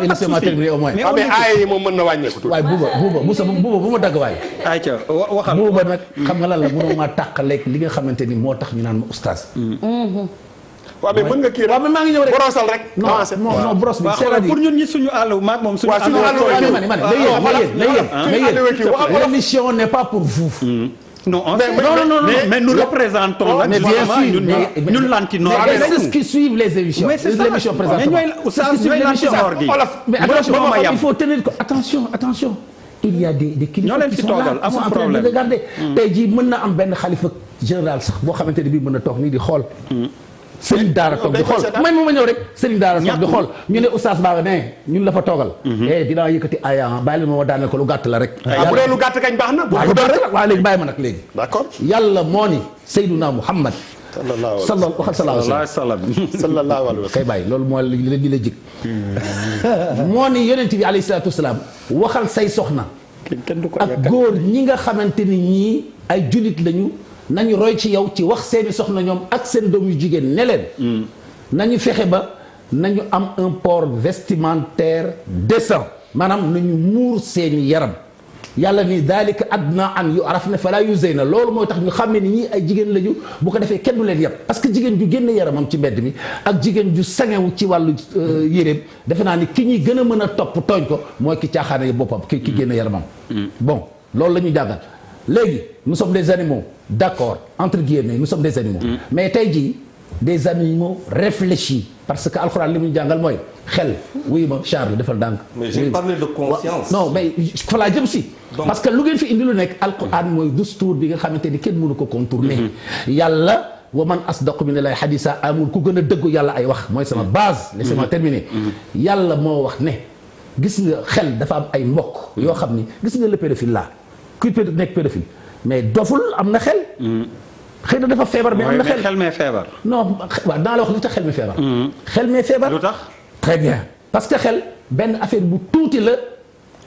laissez-moi terminer au moins. mais aaye yi moom mën na wàññeeku. waaye Bouba bu ma dagg waay. ayca waxal Bouba nag xam nga lan la mënoo maa tàqaleeg li nga xamante ni moo tax ñu naan ma oustaz. waaw mais mën nga kii rek waaw mais maa ngi ñëw rek borosal rek. non brosse bi c'est-à-dire pour ñun ñi suñu àll maag moom suñu àll. mais l'émission n'est pas pour vous. non mais nous représentons la. mais bien sûr ñun lantinoor. mais c'est ce qui suivent les émissions. mais c'est ça l'émission présentement. ñooy lantinoor gi. mais attention il faut tenir ko attention. il y a des kilifa qui sont là qui sont en train de regarder. tey jii mën na am benn xalifa général sax boo xamante ne bii mën na toog nii di xool. Serigne Daara toog di xool may ma ñëw rek Serigne Daara toog di xool ñu ne oustaz Ba ne ñun la fa toogal. dinaa yëkkati aya bàyyi leen ma daaneel ko lu gàtt la rek. bu dee lu gàtt kañ baax na. waaw léegi bàyyi ma nag léegi. d'accord yàlla moo ni Seydina Muhammad. sallallahu alayhi wa sallam. kay bàyyi loolu moo li la jig. moo ni yonent bi alayhi salaatu wa salaam waxal say soxna. ak góor ñi nga xamante ni ñii ay julit lañu. nañu roy ci yow ci wax seeni soxna ñoom ak seen doom yu jigéen ne leen nañu fexe ba nañu am un port vestimentaire décent maanaam nañu muur seeni yaram yàlla ni daalika adna an yu araf ne fala yu zeyna loolu mooy tax ñu xàmmee ni ñii ay jigéen lañu bu ko defee kenn du leen yàpp parce que jigéen ju génne yaramam ci mbedd mi ak jigéen ju sangewu ci wàllu yéreem defe naa ni ki ñuy gën a mën a topp tooñ ko mooy ki caaxaane boppam ki génne yaramam bon loolu la ñu jàngal léegi nous sommes des animaux d'accord entre guillemets nous sommes des animaux mais tey jii des animaux réfléchis parce que alxuraan li mu jàngal mooy xel wuyu ma Charles defal ndànk mais j'ai parlé de conscience non mais fa laa jëm si parce que lu ngeen fi indi lu nekk alxuraan mooy dustuur bi nga xamante ni kenn mënu ko contourner yàlla wa man asdaqu minallahi hadisa amul ku gën a dëggu yàlla ay wax mooy sama base laissez-moi terminer yàlla moo wax ne gis nga xel dafa am ay mbokk yoo xam ni gis nga le pédophile là kuy nekk pédophile mais doful am na xel. xëy na dafa feebar mais am na xel. xel mee feebar. non waaw naa la wax li tax xel mi feebar. xel mee feebar lu tax. très bien parce que xel benn affaire bu tuuti la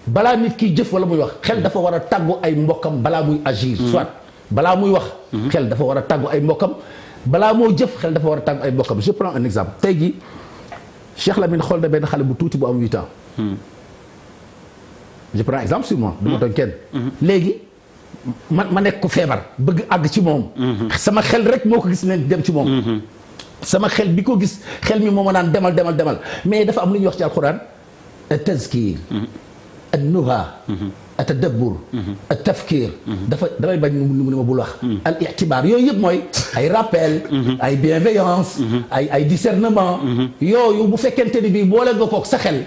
balaa nit kiy jëf wala muy wax xel dafa war a tàggu ay mbokkam balaa muy agir. soit balaa muy wax. xel dafa war a tàggu ay mbokkam balaa moo jëf xel dafa war a tàggu ay mbokkam je prends un exemple tey jii Cheikh Lamine xool na benn xale bu tuuti bu am 8 ans. je prends exemple sur moi. du ma tooñ kenn. léegi. ma nekk ko feebar bëgg àgg ci moom. sama xel rek moo ko gis ne dem ci moom. sama xel bi ko gis xel mi moo ma naan demal mais dafa am lu ñuy wax ci alxuraan tazkir an-nuha at-tadabbur at-tafkir damay bañ nu ma bul wax al i'tibar yooyu yëpp mooy ay rappel ay bienveillance ay discernement yooyu bu fekkente ni bii boole nga kook sa xel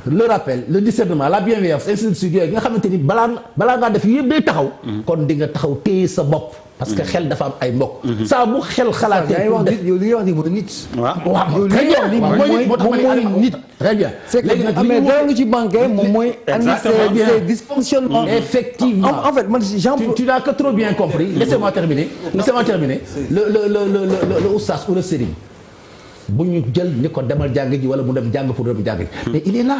le rappel le discernement la bienveillance ainsi de suite yooyu nga xamante ni balaa ngaa def yëpp day taxaw kon di nga taxaw téye sa bopp parce que xel dafa am ay mbokk saa bu xel xalaatee yow li ngay wax ni mooy nit waaw très bien mooy nit très bien c'est que amee dara lu ci manqué moom mooy andi ces dysfonctionnements effectivement en fait man tu n'as que trop bien compris laissez-moi terminer le oustaz ou le sëriñ bu ñu jël ni ko demal jàng ji wala mu dem jàng pour dem jàng ji mais il est là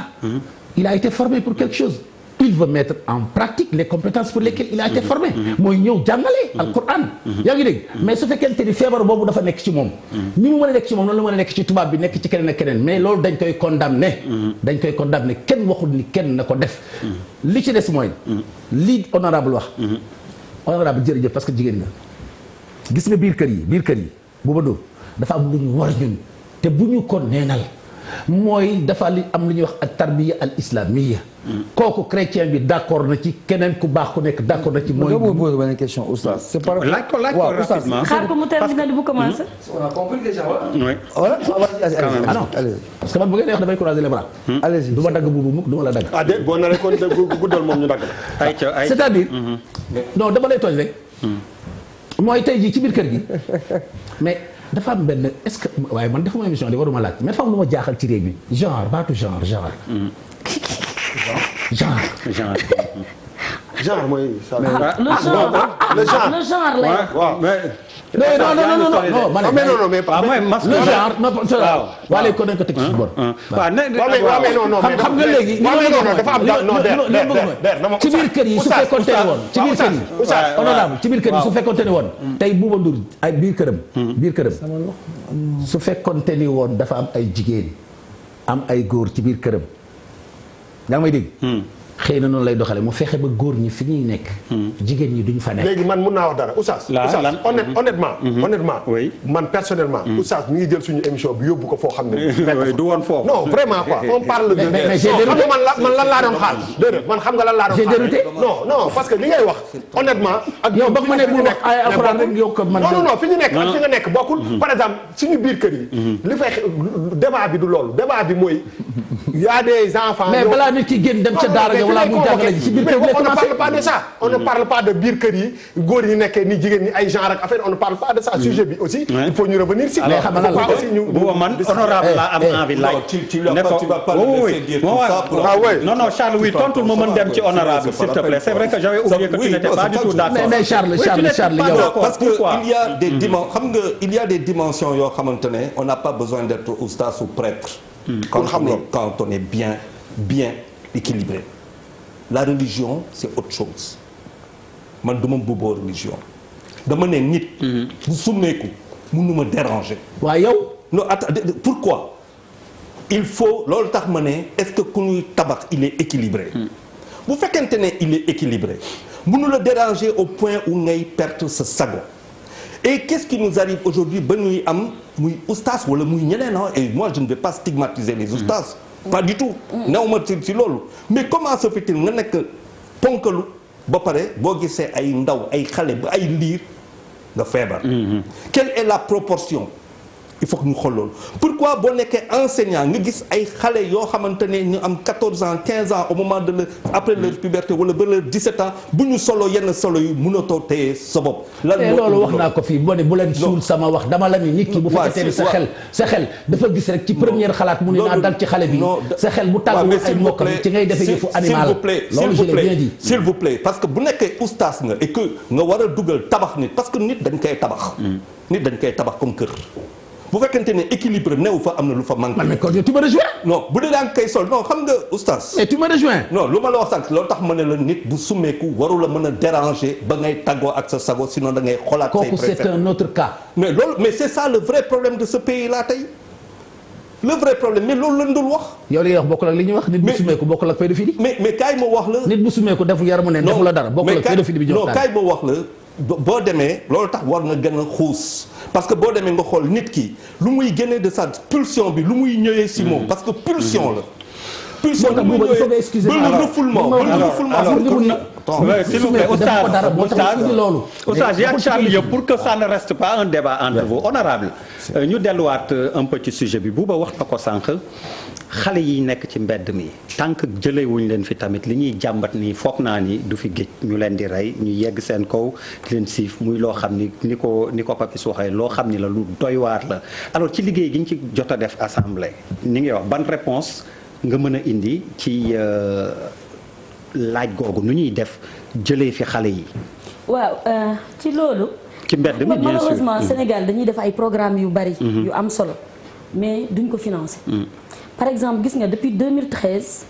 il a été formé pour quelque chose il veut mettre en pratique les compétences pour lesquelles il a été formé mooy ñëw jàngale alquran yaa ngi dégg mais su fekkente ni feebar boobu dafa nekk ci moom ni mu mën a nekk ci moom noonu la mën a nekk ci tubaab bi nekk ci keneen ak keneen mais loolu dañ koy condamné kenn waxul ni kenn na ko def li ci des mooy li honorable wax honorable jërëjëf parce que jigéen nga gis nga biir kër yi bu ba dóor dafa am lu ñu war ñun te bu ñu ko neenal mooy dafa li am lu ñuy wax ak tarbiya al islamiyya. kooku chrétien bi d'accord na ci keneen ku baax ku nekk d'accord na ci. mooy nga posé benn question oustaz. c'est par laaj ko rapidement. xaar ko mu terminer bu commencé. on a compris déjà oui. voilà. ah non parce que man bu ngeen wax damay croiser les bras. allez-y. du ma dagg buubu mukk du ma la dagg. ah dégg boo naree kon guddal moom ñu dagg. c'est-à-dire. non dama lay tooñ rek. mooy tey jii ci biir kër gi mais dafa am benn est-ce que waaye man defuma émission de waruma laaj mais dafa am lu ma jaaxal ci réew mi genre baatu genre. genre mooy. le genre la. waaw non mais le genre waaw waa léegi ko dañ ko teg ci bor. xam nga léegi. dafa am ci biir kër yi su fekkoonte ne woon. ci biir kër yi honorable ci biir kër yi su fekkoonte ne woon. tey Bouba Ndour ay biir këram. su fekkoonte ni woon dafa am ay jigéen am ay góor ci biir këram. yaa ngi may dégg. xëy na noonu lay doxale mu fexe ba góor ñi fi ñuy nekk. jigéen ñi duñ fa nekk. léegi man mun naa wax dara Oustaz. honnêtement. oui man personnellement. Oustaz mi ngi jël suñu émission bi yóbbu ko foo xam ne. du woon foofu. non vraiment quoi on parle de. mais j'ai dérouté man lan laa doon xaar. déedéet man xam nga lan laa doon xaar. j'ai dérouté non parce que li ngay wax honnêtement. ak yow ba ma ne bul wax ay alxuraan rek yow ko man. non fi ñu nekk ak fi nga nekk bokkul. par exemple suñu biir kër yi. li fay débat bi du loolu débat bi mooy y a des enfants. mais balaa nit ki génn dem ca daara ja wala muy jàngale ji ci biir kër gi on ne parle pas de ça. on ne parle pas de biir kër yi góor yi nekkee ni jigéen ñi ay genre ak affaire on ne parle pas de ça. sujet bi aussi. il faut ñu revenir si. alors xam nga lan la booba man honorable laa am envie laaj. tu vas pas le laisser dire tout ça pour. non Charles oui tontul ma mën dem ci honorable s'il te plaît c'est vrai que j'avais oublié que tu n'étais pas du tout d'accord. mais Charles yow parce que il y a des dimensions xam nga il y a des dimensions yoo xamante ne on n'a pas besoin d'être oustaz ou prêtre. quand on est bien équilibré. La religion c'est autre chose man duma mbubboo religion dama ne nit. bu summeeku mënuma déranger. waaw yow. non attends pourquoi il faut loolu tax ma ne est-ce que ku ñuy tabax il est équilibré. bu fekkente ne il est équilibré mënu la déranger au point où ngay perdre sa sago. Et qu'est-ce qui nous arrive aujourd'hui ba ñuy am muy oustaz wala muy ñeneen et moi je ne vais pas stigmatiser les oustaz. pas du tout. néew ma ci loolu. mais comment se fait-il nga nekk ponkalu ba pare boo gisee ay ndaw ay xale ba ay liir nga feebar. quelle est la proportion. il faut que ñu xool loolu pourquoi boo nekkee enseignant nga gis ay xale yoo xamante ne ñu am 14 ans 15 ans au moment de leur après leur puberté wala ba leur 17 ans bu ñu solo yenn solo yi mënatoo téye sa bopp. lan loolu wax naa ko fii boo ne bu leen suul sama wax dama la ni nit ki bu fekkee ni sa xel dafa gis rek ci première xalaat mu ne naa dal ci xale bi sa xel bu tàggu ay mbokkam ci ngay defee yëfu animal loolu je l'ai bien dit. s'il vous plaît parce que bu nekkee oustaz nga et que nga war a dugal tabax nit parce que nit dañ koy tabax. nit dañ koy tabax comme kër. bu fekkente ne équilibre néew fa am na lu fa manqué. mais kon tu me rejoins. non bu dee daan koy sol non xam nga oustaz. mais tu me rejoins. non lu ma la wax sànq loolu tax ma ne la nit bu summeeku waru la mën a déranger ba ngay tàggoo ak sa sago sinon da ngay xoolaat. say préféré kooku c'est un autre cas. mais loolu mais c'est ça le vrai problème de ce pays là tey le vrai problème mais loolu lañ dul wax. yow li ngay wax bokkul ak li ñuy wax. nit bu summeeku bokkul ak pédophilie. mais kaay ma wax la. nit bu summeeku defu yaramu ne defu la dara. bokkul ak pédophilie bi ñu wax non kaay ma wax la. boo demee loolu tax war nga gën a xuus parce que boo demee nga xool nit ki lu muy génnee de sa pulsion bi lu muy ñëwee si moom parce que pulsion la. pulsion bi muy ñëwee ba le refoulement s'il vous plaît Oustaz yaa Charles yëpp pour que ça ne reste pas un débat entre vous honorable ñu delluwaat un peu ci sujet bi Bouba wax na ko sànq xale yi nekk ci mbedd mi tant que jëlee wuñ leen fi tamit li ñuy jàmbat nii foog naa ni du fi géej ñu leen di rey ñu yegg seen kaw di leen siif muy loo xam ni ko Papis waxee loo xam ni la lu doy waar la alors ci liggéey gi ñu ci jot a def assemblée ni ngi wax ban réponse nga mën a indi ci laaj googu nu ñuy def jëlee fi xale yi. waaw ci loolu. ci mbedd mi bien sûr malheureusement Sénégal dañuy def ay programmes yu bari. yu am solo mais duñ ko financer. par exemple gis nga depuis 2013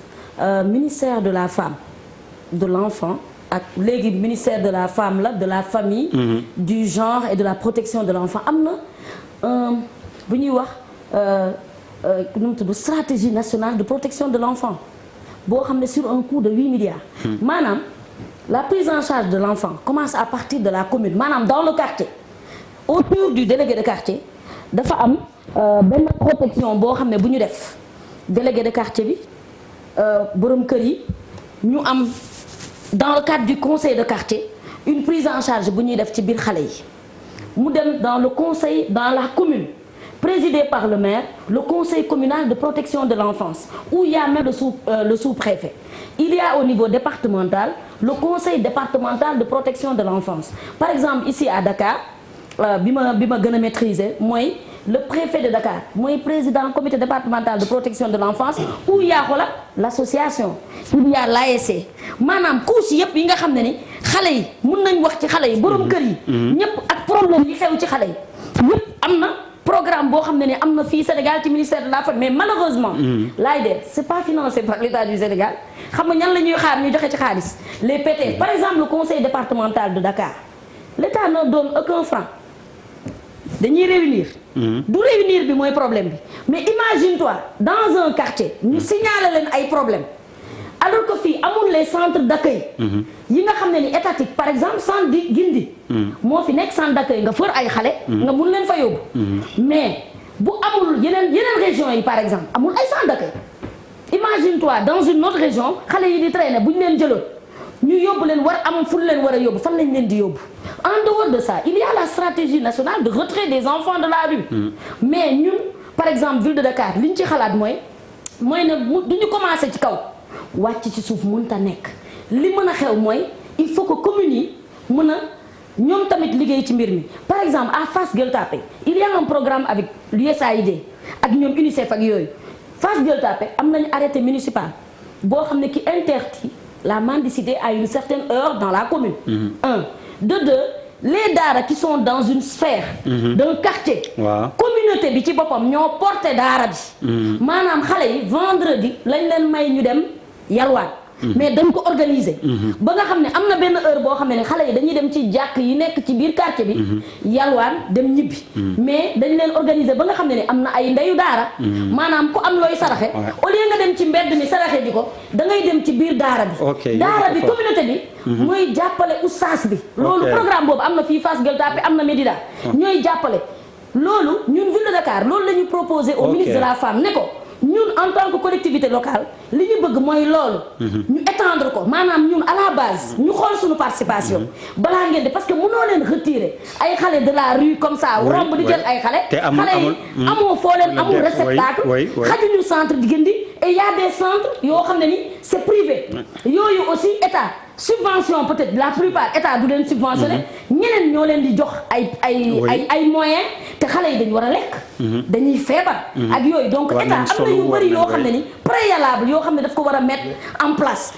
ministère de la femme de l'enfant ak léegi ministère de la femme la de la famille. du genre et de la protection de l'enfant am na bu ñuy wax nu mu tudd stratégie nationale de protection de l'enfant boo xam ne sur un coût de 8 milliards. maanaam la prise en charge de l'enfant commence à partir de la commune maanaam dans le quartier autour du délégué de quartier dafa am benn protection boo xam ne bu ñu def. délégué de quartier bi borom kër yi ñu am dans le cadre du conseil de quartier une prise en charge bu ñuy def ci biir xale yi mu dem dans le conseil dans la commune présidé par le maire le conseil communal de protection de l'enfance où il y a même le sous-préfet il y a au niveau départemental le conseil départemental de protection de l'enfance par exemple ici à Dakar bi ma gën a maîtriser mooy le préfet de Dakar mooy président comité départemental de protection de l'enfance où il y a xoolal l'association il y a l'ASC maanaam couche yëpp yi nga xam ne ni xale yi mun nañ wax ci xale yi borom kër yi ñëpp ak problème yi xew ci xale yi yëpp am na programme boo xam ne ni am na fii Sénégal ci ministère de la famille mais malheureusement l'AIDER c'est pas financé par l'État du Sénégal xam nga ñan la ñuy xaar ñu joxe ci xaalis les PT par exemple le conseil départemental de Dakar l'État ne donne aucun franc dañuy réunir du réunir bi mooy problème bi mais imagine-toi dans un quartier ñu signaler leen ay problème alors que fii amul les centres d'accueil yi nga xam ne ni étatique par exemple centre di Gindi moo fi nekk centre d'accueil nga fër ay xale nga mun leen fa yóbbu mais bu amul yeneen région yi par exemple amul ay centre d'accueil imagine-toi dans une autre région xale yi di traîner bu ñu leen jëloon ñu yóbbu leen war am fu leen war a yóbbu fan lañ leen di yóbbu en dehors de ça il y a la stratégie nationale de retrait des enfants de la rue mais ñun par exemple ville de Dakar li ñu ci xalaat mooy ne du ñu commencer ci kaw wàcc ci suuf mënut a nekk li mën a xew mooy il faut que communes yi mën a ñoom tamit liggéey ci mbir mi par exemple à Fass Gueule Tapée il y a un programme avec l'USAID ak ñoom UNICEF ak yooyu Fass Gueule Tapée am nañu arrêté municipal boo xam ne qui interdit la mendicité à une certaine heure dans la commune. Un. De deux, les daara qui sont dans une sphère. d'un quartier. communauté bi ci boppam ñoo porté daara bi. maanaam xale yi vendredi lañ leen may ñu dem yalwaan. mais dañ ko organiser. ba nga xam ne am na benn heure boo xam ne xale yi dañuy dem ci jàkk yi nekk ci biir quartier bi. yalwaan dem ñibbi. mais dañ leen organiser ba nga xam ne am na ay ndeyu daara. maanaam ku am looy saraxe. au lieu nga dem ci mbedd mi saraxe ji ko da ngay dem ci biir daara bi. daara bi communauté bi. mooy jàppale oustaz bi. loolu programme boobu am na fii Fass Gueule Tapée am na Médina. ñooy jàppale loolu ñun ville de Dakar loolu la ñu proposé au ministre de la femme ne ko. ñun en tant que collectivité locale li ñu bëgg mooy loolu. ñu étendre ko maanaam ñun à la base ñu xool suñu participation. balaa ngeen de parce que mënoo leen retirer ay xale de la rue comme ça. romb di jël ay xale. xale yi amoo foo leen amul réceptacle. xajuñu centre di gindi et y a des centres yoo xam ne ni c'est privé. yooyu aussi état subvention peut-être la plupart état du leen subventionné. ñeneen ñoo leen di jox ay moyens te xale yi dañu war a lekk. dañuy feebar. ak yooyu donc état am na yu bëri yoo xam ne ni préalable yoo xam ne daf ko war a mettre en place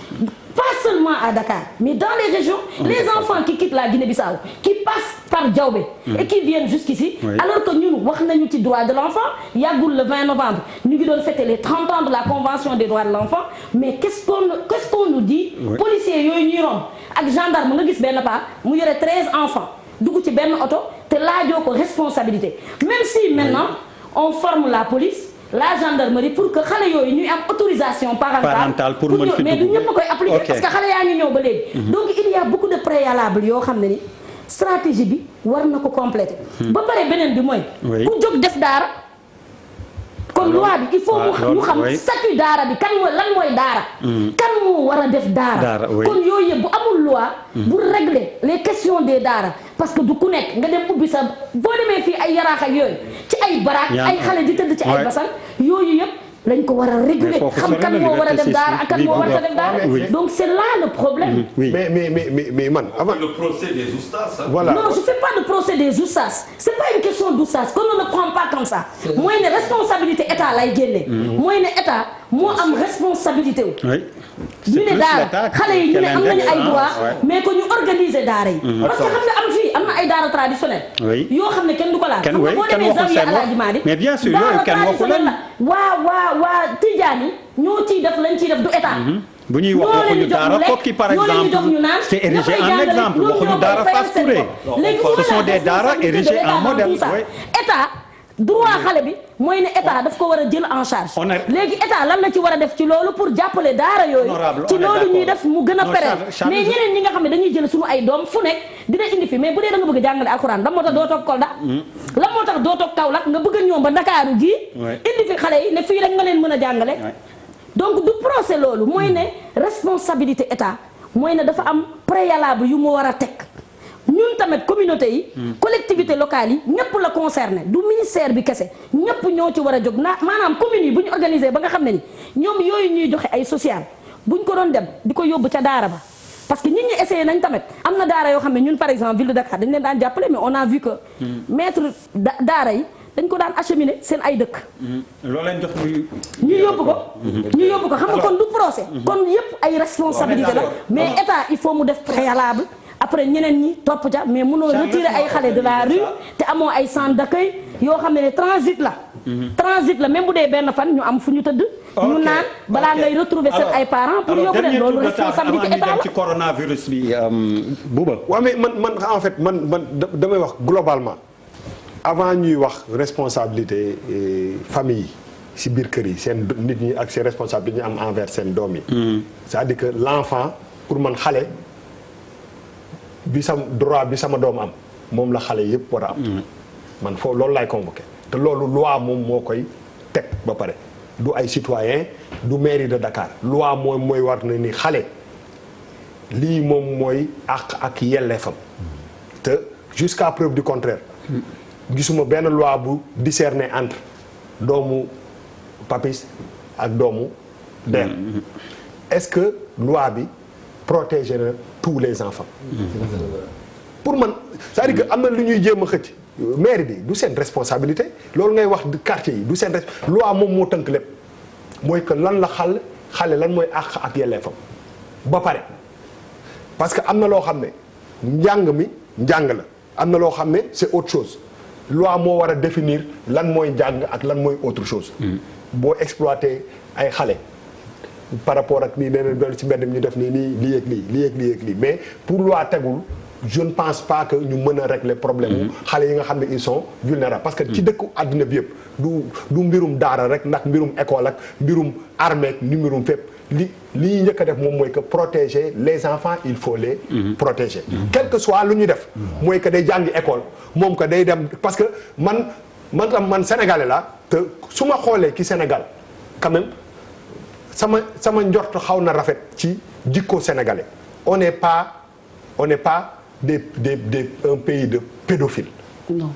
pas seulement à Dakar mais dans les régions les enfants qui quittent la Guinée-Bissau qui passent par Diaobé et qui viennent jusqu'ici alors que ñun wax nañu ci droit de l'enfant yàggul le 20 novembre ñu ngi doon fêter les 30 ans de la convention des droits de l'enfant mais qu'est-ce qu'on nous dit policiers yooyu ñuy romb ak gendarme nga gis benn paa mu yore 13 enfants dugg ci benn oto te laajoo ko responsabilité même si maintenant on forme la police la gendarmerie pour que xale yooyu ñuy am autorisation parentale pour ñëw mais du ñëpp koy appliquer parce que xale yaa ngi ñëw ba léegi donc il y a beaucoup de préalables yoo xam ne ni stratégie bi war na ko compléter ba pare beneen bi mooy ku jóg def daara kon loi bi il faut ñu xam statut daara bi kan mooy lan mooy daara kan moo war a def daara kon yooyu yëpp bu amul loi bu régler les questions des daara parce que du ku nekk nga dem ubbi sa boo demee fii ay yaraax ak yooyu ci ay baraak ay xale di tëdd ci ay basan yooyu yëpp lañ ko war a réguler xam kan moo war a def daara ak kan moo war a def daara donc c'est là le problème. mais man avant le procès des oustas. voilà non je fais pas de procès des oustas c'est pas une question d'oustas qu'on ne le prend pas comme ça. mooy ne responsabilité état lay génne. mooy ne état moo am responsabilité wu. ñu ne daara xale yi ñu ne am nañu ay droit mais que ñu organiser daara yi. parce que xam nga am fii am na ay daara traditionnel. yoo xam ne kenn du ko laal. kenn waxul seen wax mais bien sûr yooyu kenn waxul leen waa Tijaan yi ñoo ciy def lañ ciy def du état. bu ñuy wax waxuñu daara Koki par exemple c'est érigé en exemple waxuñu daara Fass Touré ce sont des daara érigés en modèle. état droit xale bi mooy ne état daf ko war a jël en charge. léegi état lan la ci war a def ci loolu pour jàppale daara yooyu. ci loolu ñuy def mu gën a péré. mais ñeneen ñi nga xam ne dañuy jël suñu ay doom fu nekk dina indi fi mais bu dee da nga bëgg a jàngale alxuraan lan moo tax doo toog Kolda. lan moo tax doo toog Kaolack nga bëgg a ñoom ba Ndakaaru gii. indi fi xale yi ne fii rek nga leen mën a jàngale. donc du procès loolu mooy ne responsabilité état mooy ne dafa am préalable yu mu war a teg. ñun tamit communauté yi collectivité locale yi ñëpp la concerné du ministère bi kese ñëpp ñoo ci war a jóg maanaam communes yi bu ñu organisé ba nga xam ne ni ñoom yooyu ñuy joxe ay social buñ ko doon dem di ko yóbbu ca daara ba parce que nit ñi essayé nañ tamit am na daara yoo xam ne ñun par exemple ville de Dakar dañ leen daan jàppale mais on a vu que maître daara yi dañ ko daan acheminer seen ay dëkk loo leen jox ñu yóbbu ko xam nga kon du procès kon yëpp ay responsabilité la mais état il faut mu def préalable après ñeneen ñi topp ca mais mënoo retirer ay xale de la rue te amoo ay centre d'accueil yoo xam ne transit la même bu dee benn fan ñu am fu ñu tëdd ñu naan balaa ngay retrouver seen ay parents pour yóbbu leen loolu responsabilité état la ci coronavirus bi Bouba waaw mais man en fait man damay wax globalement avant ñuy wax responsabilité famille yi si biir kër yi seen nit ñi ak seen responsabilité ñu am envers seen doom yi c'est-à-dire que l'enfant pour man xale bi droit bi sama doom am moom la xale yëpp war a am man foofu loolu laay convoqué te loolu loi moom moo koy teg ba pare du ay citoyen du mairie de Dakar loi mooy war na ni xale lii moom mooy ak yelleefam te jusqu'à preuve du contraire gisuma benn loi bu discerner entre doomu Papis ak doomu Der est-ce que loi bi protéger na tous les enfants pour man c'est-à-dire que am na lu ñuy jéem a xëcc maire bi du seen responsabilité loolu ngay wax quartier yi du seen loi moom moo tënk lépp mooy que lan la xale lan mooy àq ak yelleefam ba pare parce que am na loo xam ne njàng la am na loo xam ne c'est autre chose loi moo war a définir lan mooy njàng ak lan mooy autre chose boo exploiter ay xale par rapport ak nii nee na doon ci mbedd mi ñu def nii lii ak lii mais pour loi tegul je ne pense pas que ñu mën a régler problème xale yi nga xam ne ils sont vulnérables parce que ci dëkku àddina bi yëpp du mbirum daara rek ndax mbirum école ak mbirum armée ak mbirum fépp li ñuy njëkk a def moom mooy que protéger les enfants il faut les protéger quel que soit lu ñuy def mooy que day jàngi école moom que day dem parce que man sénégalais la te su ma xoolee ci Sénégal quand même sama njort xaw na rafet ci jikko sénégalais on n'est pas un pays de pédophiles. non.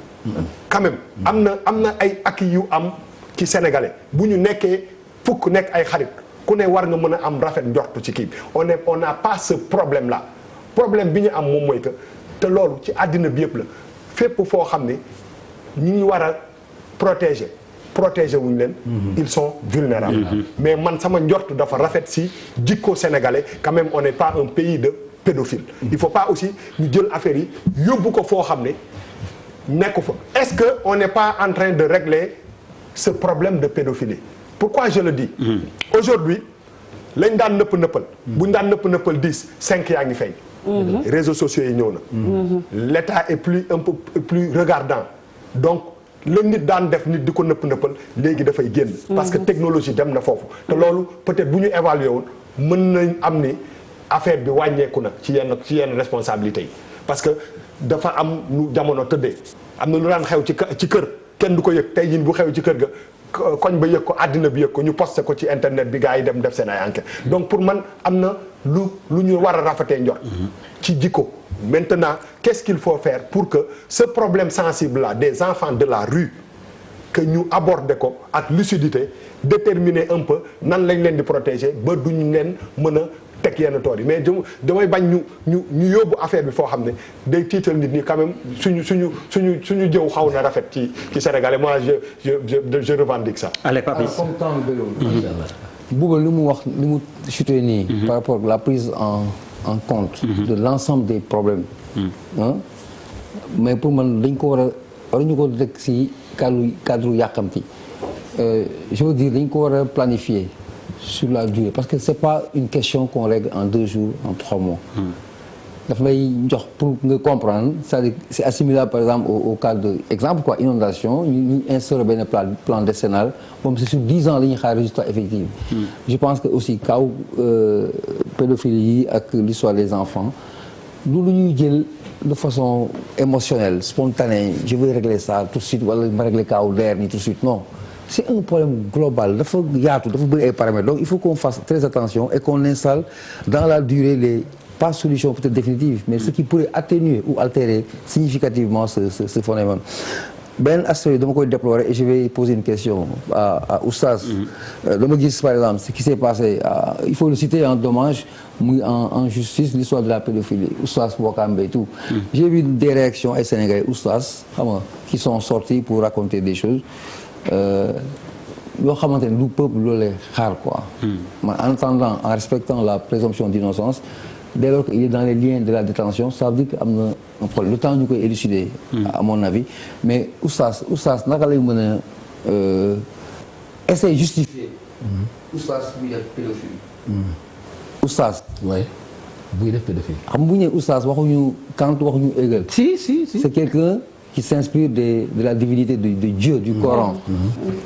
quand même am na ay acquis yu am ci sénégalais bu ñu nekkee fukk nekk ay xarit ku ne war nga mën a am rafet njort ci kii bi on n'a pas ce problème là problème bi ñu am moom mooy que te loolu ci àddina bi yëpp la fépp foo xam ne ñi ngi war a protéger wuñu leen ils sont vulnérables mais man sama njort dafa rafet si jikko sénégalais quand même on n'est pas un pays de pédophile il faut pas aussi ñu jël affaire yi yóbbu ko foo xam ne nekku fa est-ce que on n'est pas en train de régler ce problème de pédophilie pourquoi je le dis aujourd'hui lañ daan nëppal buñ daan nëppal 10 5 yaa ngi fay réseaux sociaux yi ñëw na l'État est un peu plus regardant donc la nit daan def nit di ko nëppal léegi dafay génn parce que technologie dem na foofu te loolu peut-être bu ñu évaluer woon mën nañ am ni affaire bi wàññeeku na ci yenn responsabilités yi parce que dafa am lu jamono tëddee am na lu daan xew ci kër kenn du ko yëg tey jii bu xew ci kër ga koñ ba yëg ko àddina bi yëg ko ñu posté ko ci internet bi gars yi dem def seen ay enquête donc pour man am na lu ñu war a rafetee njort ci jikko maintenant qu'est-ce qu'il faut faire pour que ce problème sensible là des enfants de la rue que ñu aborder ko ak lucidité déterminer un peu nan lañ leen di protéger ba duñ leen mën a teg yenn toor yi mais damay bañ ñu yóbbu affaire bi foo xam ne day tiital nit ñi quand même suñu jëw xaw na rafet ci Sénégal moi je revendique ça. allez Papis. comme temps bi bëggoon li mu wax li mu chuté nii. par rapport à la prise en compte. de l'ensemble des problèmes. mais pour man dañ ko war ñu ko dëkk si cadre yàqamti je veux dire dañ ko war a planifier. sur la durée parce que c'est pas une question qu'on règle en 2 jours en 3 mois daf lay jox pour nga comprendre c'est-à-dire c'est assimilable par exemple au cas de exemple quoi inondation ñu instauré benn plan décennal moom c'est sur 10 ans la ñuy xaar résultat effectif. Je pense que aussi kaw pédophilie yi ak l'histoire des enfants lu ñuy jël de façon émotionnelle spontanée je veux régler ça tout de suite wala ma régler kaw leer ni tout de suite non. C'est un problème global dafa yaatu dafa bëri ay paramètres donc il faut qu'on fasse très attention et qu'on installe dans la durée les pas solution peut-être définitive mais ce qui pourrait atténuer ou altérer significativement ce phénomène. benn aspect dama koy déplorer et je vais poser une question à Oustaz. dama gis par exemple ce qui s'est passé il faut le citer en dommage muy en justice l'histoire de la pédophilie Oustaz Ouakam et tout. J'ai vu des réactions ay Sénégalais Oustaz xam nga qui sont sortis pour raconter des choses. yoo xamante ne lu peuple loolu lay xaar quoi. en attendant en respectant la présomption d'innocence dès lors qu'il est dans les liens de la détention ça veut dire que am na un problème le temps ñu koy élucider. à mon avis mais oustaz naka lay mën a essayer justifier. oustaz buy def pédophilie. oustaz. oui buy def pédophilie. xam bu ñu nee oustaz waxuñu Kant waxuñu Hegel. si. c'est quelqu'un qui s'inspire de la divinité de Dieu du Coran.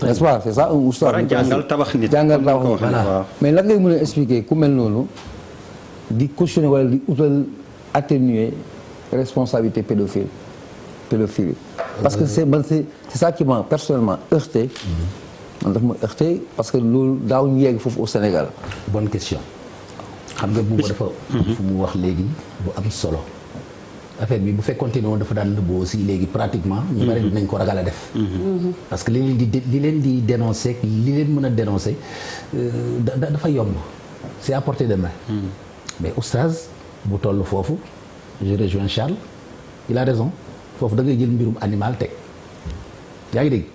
N'est-ce pas c'est ça un oustaz. jàngal tabax nit voilà mais lan ngay mën a expliquer ku mel noonu di cautionner wala di utal atténuer responsabilité pédophile parce que c'est ça qui m'a personnellement heurté. man daf ma heurté parce que loolu daaw ñu yegg foofu au Sénégal. bonne question xam nga bu dafa fu mu wax léegi bu am solo. affaire bi bu fekkoon ne woon dafa daan nëbbu aussi léegi pratiquement. ñu bari dinañ ko ragal a def. parce que li leen di dénoncer li leen mën a dénoncer dafa yomb c'est à portée de main. mais oustaz bu toll foofu je rejoins Charles il a raison foofu da ngay jël mbirum animal teg yaa ngi dégg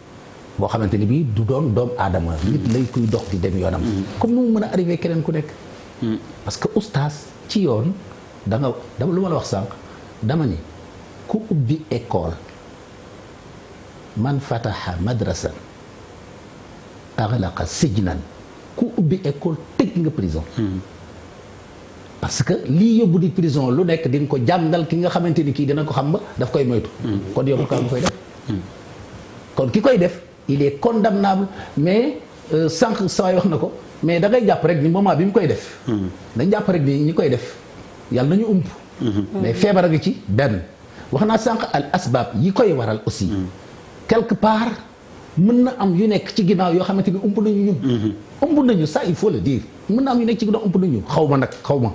boo xamante ni bii du doon doomu aadama. nit lay kuy dox di dem yoonam. comme nu mu mën a arrivé keneen ku nekk. parce que oustaz ci yoon dama lu ma la wax sànq. dama ni ku ubbi école man fataha madrasan aghlaqa sijnan ku ubbi école tëj nga prison. parce que lii yóbbu di prison lu nekk di nga ko jàngal ki nga xamante ni kii dina ko xam ba daf koy moytu. kon yow ka nga koy def. kon ki koy def il est condamnable mais sànq saa wax na ko mais da ngay jàpp rek ni moment bi mu koy def. dañ jàpp rek ni ñi koy def yàlla nañu ump. mais feebar a ngi ci benn wax naa sànq al asbaab yi koy waral aussi quelque part mën na am yu nekk ci ginnaaw yoo xamante ni ump nañu ñun ump nañu ça il faut le dire mën na am yu nekk ci ginnaaw ump nañu xaw ma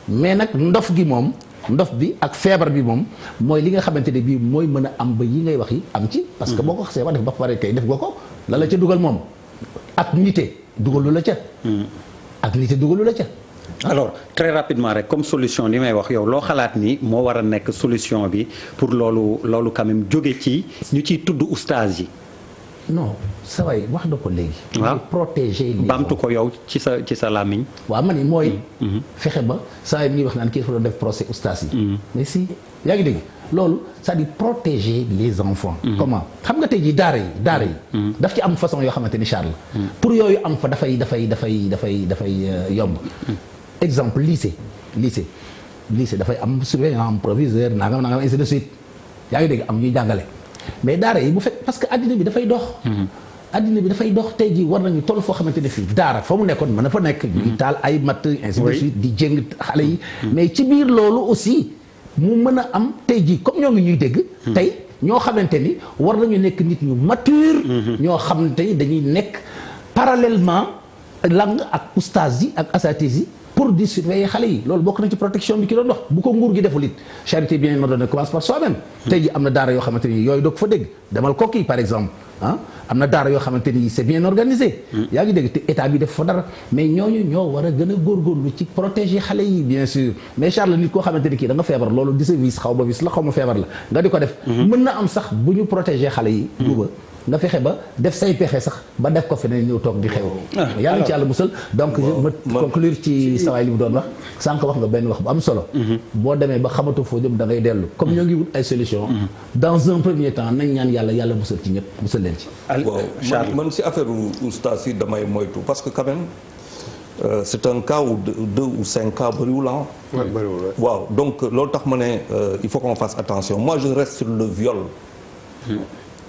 mais nag ndof gi moom ndof bi ak feebar bi moom mooy li nga xamante ne bii mooy mën a am ba yi ngay wax yi am ci parce que boo ko xasee ba def ba pare kay def nga ko la ca dugal moom ak nite dugalu la ca ak nite dugalu la ca alors très rapidement rek comme solution li may wax yow loo xalaat ni moo war a nekk solution bi pour loolu quand même jóge ci ñu ciy tudd oustaz yi. non sa waay wax na ko léegi. waaw protéger les bamtu ko yow ci sa làmmiñ. waaw man ni mooy. fexe ba saa yi ñuy wax naan kii dafa doon def procès oustaz yi. mais si yaa ngi dégg loolu c'est-à-dire protéger les enfants. comment xam nga tey jii daara yi. daf ci am façon yoo xamante ni Charles. pour yooyu am fa dafay yomb. exemple lycée dafay am surveillant am proviseur nangam ainsi de suite yaa ngi dégg am ñuy jàngale mais daara yi bu fekk parce que addina bi dafay dox. addina bi dafay dox tey jii war nañu toll foo xamante ne fii daara fa mu nekkoon mën na fa nekk. ñu ngi taal ay matt ainsi de suite di jéng xale yi. mais ci biir loolu aussi mu mën a am tey jii comme ñoo ngi ñuy dégg. tey ñoo xamante ni war nañu nekk nit ñu mature. ñoo xamante ni dañuy nekk parallèlement lang ak oustaz yi ak asatis yi. pour di surveiller xale yi loolu bokk na ci protection bi ki doon wax bu ko nguur gi deful it charité bien ordonnée commence par soi-même. tey jii am na daara yoo xamante ni yooyu doo ko fa dégg demal Koki par exemple am na daara yoo xamante ni c'est bien organisé. yaa ngi dégg te état bi def fa dara mais ñooñu ñoo war a gën a góorgóorlu ci protéger xale yi bien sûr mais Charles nit koo xamante ni kii da nga feebar loolu di sa vis xaw ma vis la xaw ma feebar la nga di ko def. mën na am sax bu ñu protéger xale yi. duuba nga fexe ba def say pexe sax ba def ko feneen ñëw toog di xew. yàlla ci yàlla musal donc ma conclure ci sawaay li mu doon wax sànq wax nga benn wax bu am solo. boo demee ba xamatu foo jëm da ngay dellu comme ñoo ngi wut ay solution dans un premier temps nañ ñaan yàlla musal ci ñëpp musal leen ci. waaw man si affaire oustaz yi damay moytu parce que quand même c'est un cas ou 2 ou 5 cas bëriwul ah. waaw donc loolu tax ma ne il faut qu'on fasse attention moi je reste sur le viol.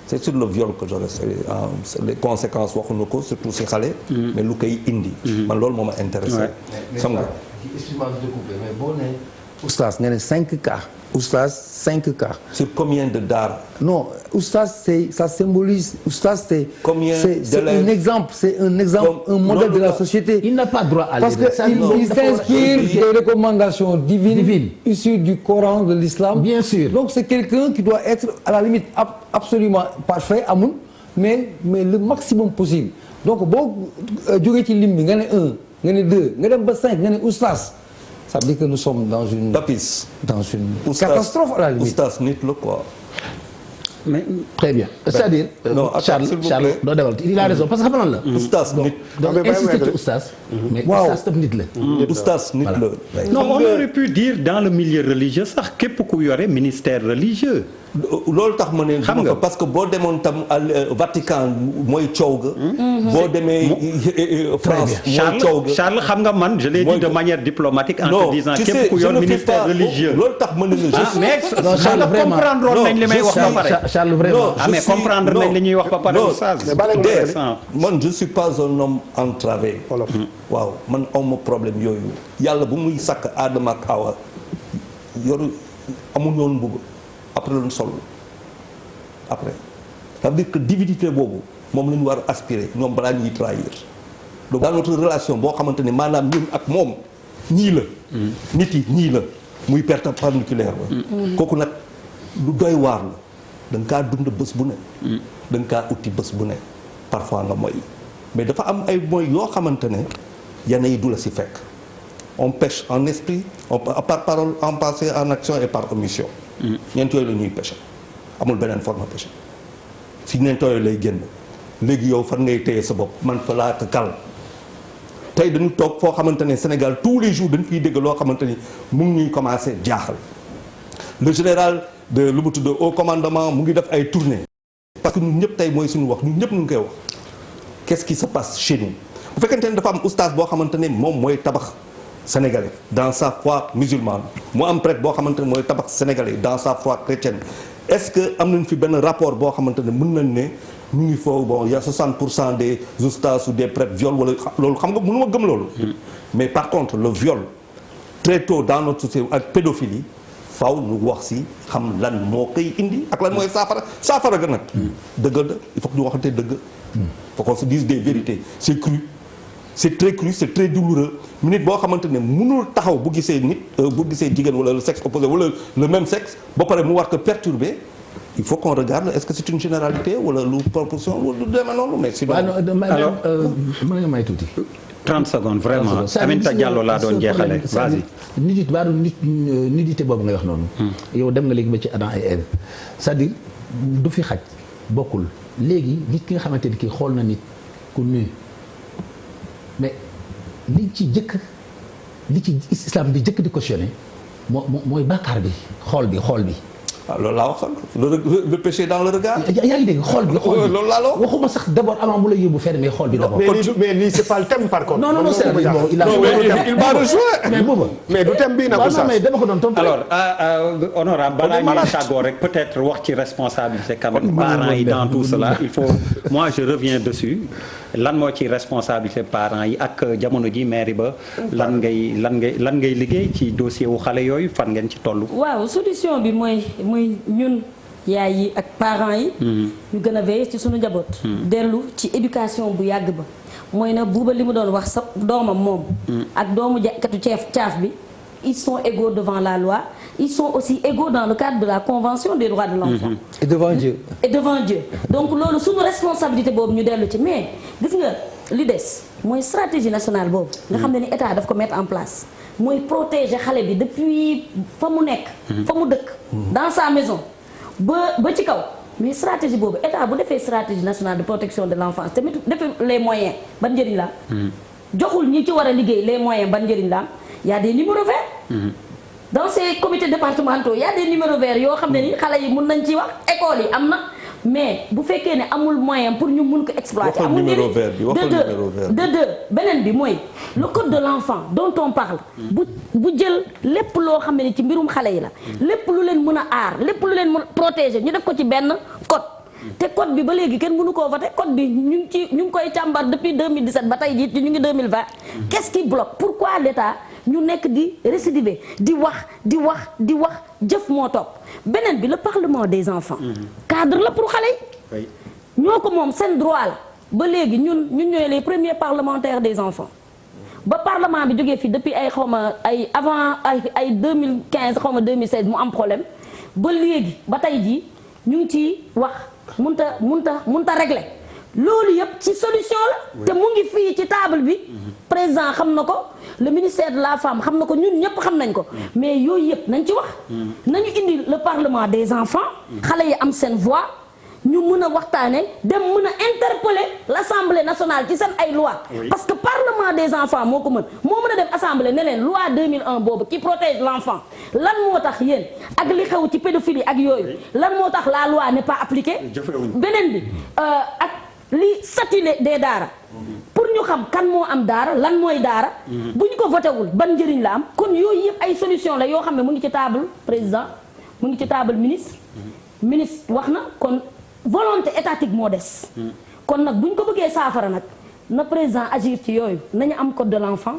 C'est sur le viol que je reste les conséquences waxuñu ko surtout si xale. mais lu koy indi. man loolu moo ma intéressé. xam nga. excuse-moi de couper mais boo nee. oustaz nga ne 5 cas. oustaz 5 cas. sur combien de daara. non oustaz ça symbolise oustaz c'est. combien c'est un exemple un modèle de la société. il n'a pas droit à parce que il s'inspire des recommandations divines issues du Coran de l'islam. bien sûr donc c'est quelqu'un qui doit être à la limite absolument parfait amul mais le maximum possible donc boo jógee ci lim bi nga ne 1 nga ne 2 nga dem ba 5 nga ne oustaz. ça veut dire que nous sommes dans une catastrophe à la limite. oustaz nit la quoi. mais très bien c'est-à-dire. non Charles doo demal il a raison parce que xam nga lan la. oustaz nit. donc insister ci oustaz. mais oustaz tam nit la. oustaz nit la. non on aurait pu dire dans le milieu religieux sax képp ku yore ministère religieux. loolu tax ma ne. xam nga parce que boo demoon tam Vatican mooy coow ga. boo demee France mooy coow ga. Charles xam nga man je l'ai dit de manière diplomatique en te disant képp ku yor ministère religieux. loolu tax ma ne mais Charles comprendre nañ li may wax ba pare. Charles vraiment mais comprendre nañ li ñuy wax ba pare oustaz. man je suis pas un homme entravé. waaw man awma problème yooyu yàlla bu muy sàkk Adama ak Awa yoru amul yoon bugg après lañu sol après ça veut dire que divinité boobu moom la ñu war a aspirer ñoom balaa ñuy trahir donc dans notre relation boo xamante ne maanaam ñun ak moom ñii la nit yi ñii la muy perte perpendiculaire ba kooku nag lu doy waar la da nga kaa dund bés bu ne da nga kaa uti bés bu ne parfois nga mooy mais dafa am ay mooy yoo xamante ne yenn yi du la si fekk on pêche en esprit par parole en pensée en action et par omission ñeent yooyu la ñuy pêché amul beneen forme pêché si ñeent yooyu lay génn léegi yow fan ngay téye sa bopp man fa laa ko kal tey dañu toog foo xamante ne Sénégal tous les jours dañ fiy dégg loo xamante ni mu ngi ñuy commencé jaaxal le général de lu mu tudd au commandement mu ngi def ay tournées parce que ñun ñëpp tey mooy suñu wax ñun ñëpp ñu ngi koy wax qu'est-ce qui se passe chez nous bu fekkente ne dafa am oustaz boo xamante ne moom mooy tabax sénégalais dans sa foi musulmane mu am prêtre boo xamante ne mooy tabax sénégalais dans sa foi chrétienne est-ce que am nañ fi benn rapport boo xamante ne mën nañ ne ñu ngi foofu bon y a 60% des oustas ou des prêtres viol wala loolu xam nga mënu ma gëm loolu mais par contre le viol très tôt dans notre société ak pédophilie faaw ñu wax si xam lan moo koy indi ak lan mooy saafara ga nag dëgg la il faut que ñu waxante dëgg faut qu'on se dise des vérités c'est cru c'est très cru c'est très douloureux nit boo xamante ne mënul taxaw bu gisee nit bu gisee jigéen wala le sexe opposé wala le même sexe ba pare mu war ko perturber il faut qu'on regarde est-ce que c'est une généralité wala lu proportion wala lu demee noonu mais sinon alors mën nga may tuuti 30 secondes vraiment Aminata Diallo laa doon jeexale vas-y nudité boobu ngay wax noonu yow dem nga léegi ba ci Adam et Ève c'est-à-dire du fi xaj bokkul léegi nit ki nga xamante ni kii xool na nit ku nu mais li ci islam bi jëkk di cautionné mooy bàkkaar bi xool bi ah loolu laa waxoon le péché dans le regard. yaa ngi dégg xool bi loolu laa la wax waxuma sax d'abord avant mu la yóbbu fenn mais xool bi d'abord. mais lii c'est pas le thème par contre. non c'est bon il va rejoindre. mais booba mais du thème bii nag non mais dama ko doon tontu. alors honorable balaa ñuy tàggoo rek peut-être wax ci responsabilité quand même parents yi dans tout cela il faut moi je reviens dessus lan moo ci responsabilité parents yi ak jamono ji mairie ba lan ngay liggéey ci dossier wu xale yooyu fan ngeen ci toll. waaw solution bi mooy ñun yaay yi ak parents yi. ñu gën a veiller ci suñu njaboot. dellu ci éducation bu yàgg ba mooy na buuba li mu doon wax sa doomam moom. ak doomu jàkkatu caaf bi ils sont égaux devant la loi ils sont aussi égaux dans le cadre de la convention des droits de l'enfant. et devant Dieu. donc loolu suñu responsabilité boobu ñu dellu ci mais gis nga li des mooy stratégie nationale boobu. nga xam ne ni état daf ko mettre en place. mooy protéger xale bi depuis fa mu nekk. fa mu dëkk. dans sa maison ba ci kaw. mais stratégie boobu état bu defee stratégie nationale de protection de l'enfance tamit defee les moyens ban njëriñ la joxul ñi ci war a liggéey les moyens ban njëriñ la y a des numéros verts. dans ces comités départementaux y a des numéros verts yoo xam ne ni xale yi mun nañ ci wax école yi am na mais bu fekkee ne amul moyen pour ñu mun ko exploiter. waxal amul numéro njëriñ. vert bi waxal numéro vert bi. de deux beneen bi mooy le code de l'enfant dont on parle. bu jël lépp loo xam ne ci mbirum xale yi la. lépp lu leen mën a aar lépp lu leen mën a protéger ñu def ko ci benn code. te code bi ba léegi kenn mënu koo voté code bi ñu ngi koy càmbar depuis 2017 ba tey jii ñu ngi 2020. qu'est-ce qui bloque pourquoi l'État ñu nekk di récidiver di wax jëf moo topp beneen bi le parlement des enfants. cadre la pour xale yi. ñoo ko moom seen droit la ba léegi ñun ñooy les premiers parlementaires des enfants. ba parlement bi jógee fii depuis ay xawma ay avant ay 2015 xawma 2016 mu am problème ba léegi ba tey jii ñu ngi ciy wax munta régler loolu yëpp ci solution la. te mu ngi fii ci table bi. président xam na ko le ministère de la femme xam na ko ñun ñëpp xam nañ ko. mais yooyu yëpp nañ ci wax. nañu indi le parlement des enfants. xale yi am seen voix. ñu mën a waxtaane dem mën a interpeller l'Assemblée nationale ci seen ay loi parce que parlement des enfants moo ko mën a dem assemblée ne leen loi 2001 boobu qui protège l'enfant lan moo tax yéen ak li xew ci pédophilie ak yooyu lan moo tax la loi n'est pas appliquée beneen bi ak li statut des daara pour ñu xam kan moo am daara lan mooy daara bu ñu ko voté wul ban njëriñ la am kon yooyu yëpp ay solution la yoo xam ne mu ngi ci table président mu ngi ci table ministre wax na kon volonté étatique moo des. kon nag bu ñu ko bëggee saafara nag na président agir ci yooyu nañu am code de l'enfant.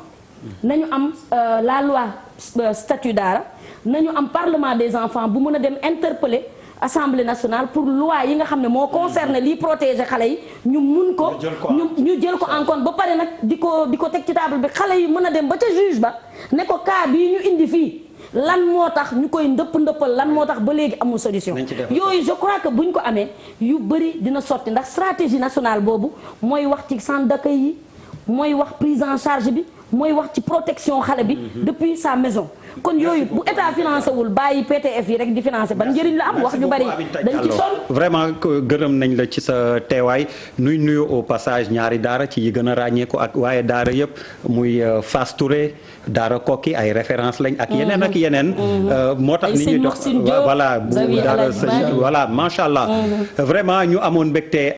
nañu am la loi statut daara nañu am parlement des enfants bu mën a dem interpeller assemblée nationale pour loi yi nga xam ne moo concerne liy protéger xale yi ñu mun ko. ñu jël ko en compte ba pare nag di ko teg ci table bi xale yi mën a dem ba ca juge ba ne ko cas bii ñu indi fii. lan moo tax ñu koy ndëppal lan moo tax ba léegi amul solution yooyu je crois que buñ ko amee yu bëri dina sotti ndax stratégie nationale boobu mooy wax ci centre d'accueil yi mooy wax prise en charge bi mooy wax ci protection xale bi depuis sa maison kon yooyu bu état financé wul bàyyi PTF yi rek di financé ban njëriñ la am wax ñu bari dañ ci sonn vraiment gërëm nañ la ci sa teewaay nuyu au passage ñaari daara ci yi gën a ràññeeku ak waaye daara yëpp muy Fass Touré daara Kokki ay référence lañ ak yeneen moo tax nit ñi dox voilà daara voilà macha allah vraiment ñu amoon mbégte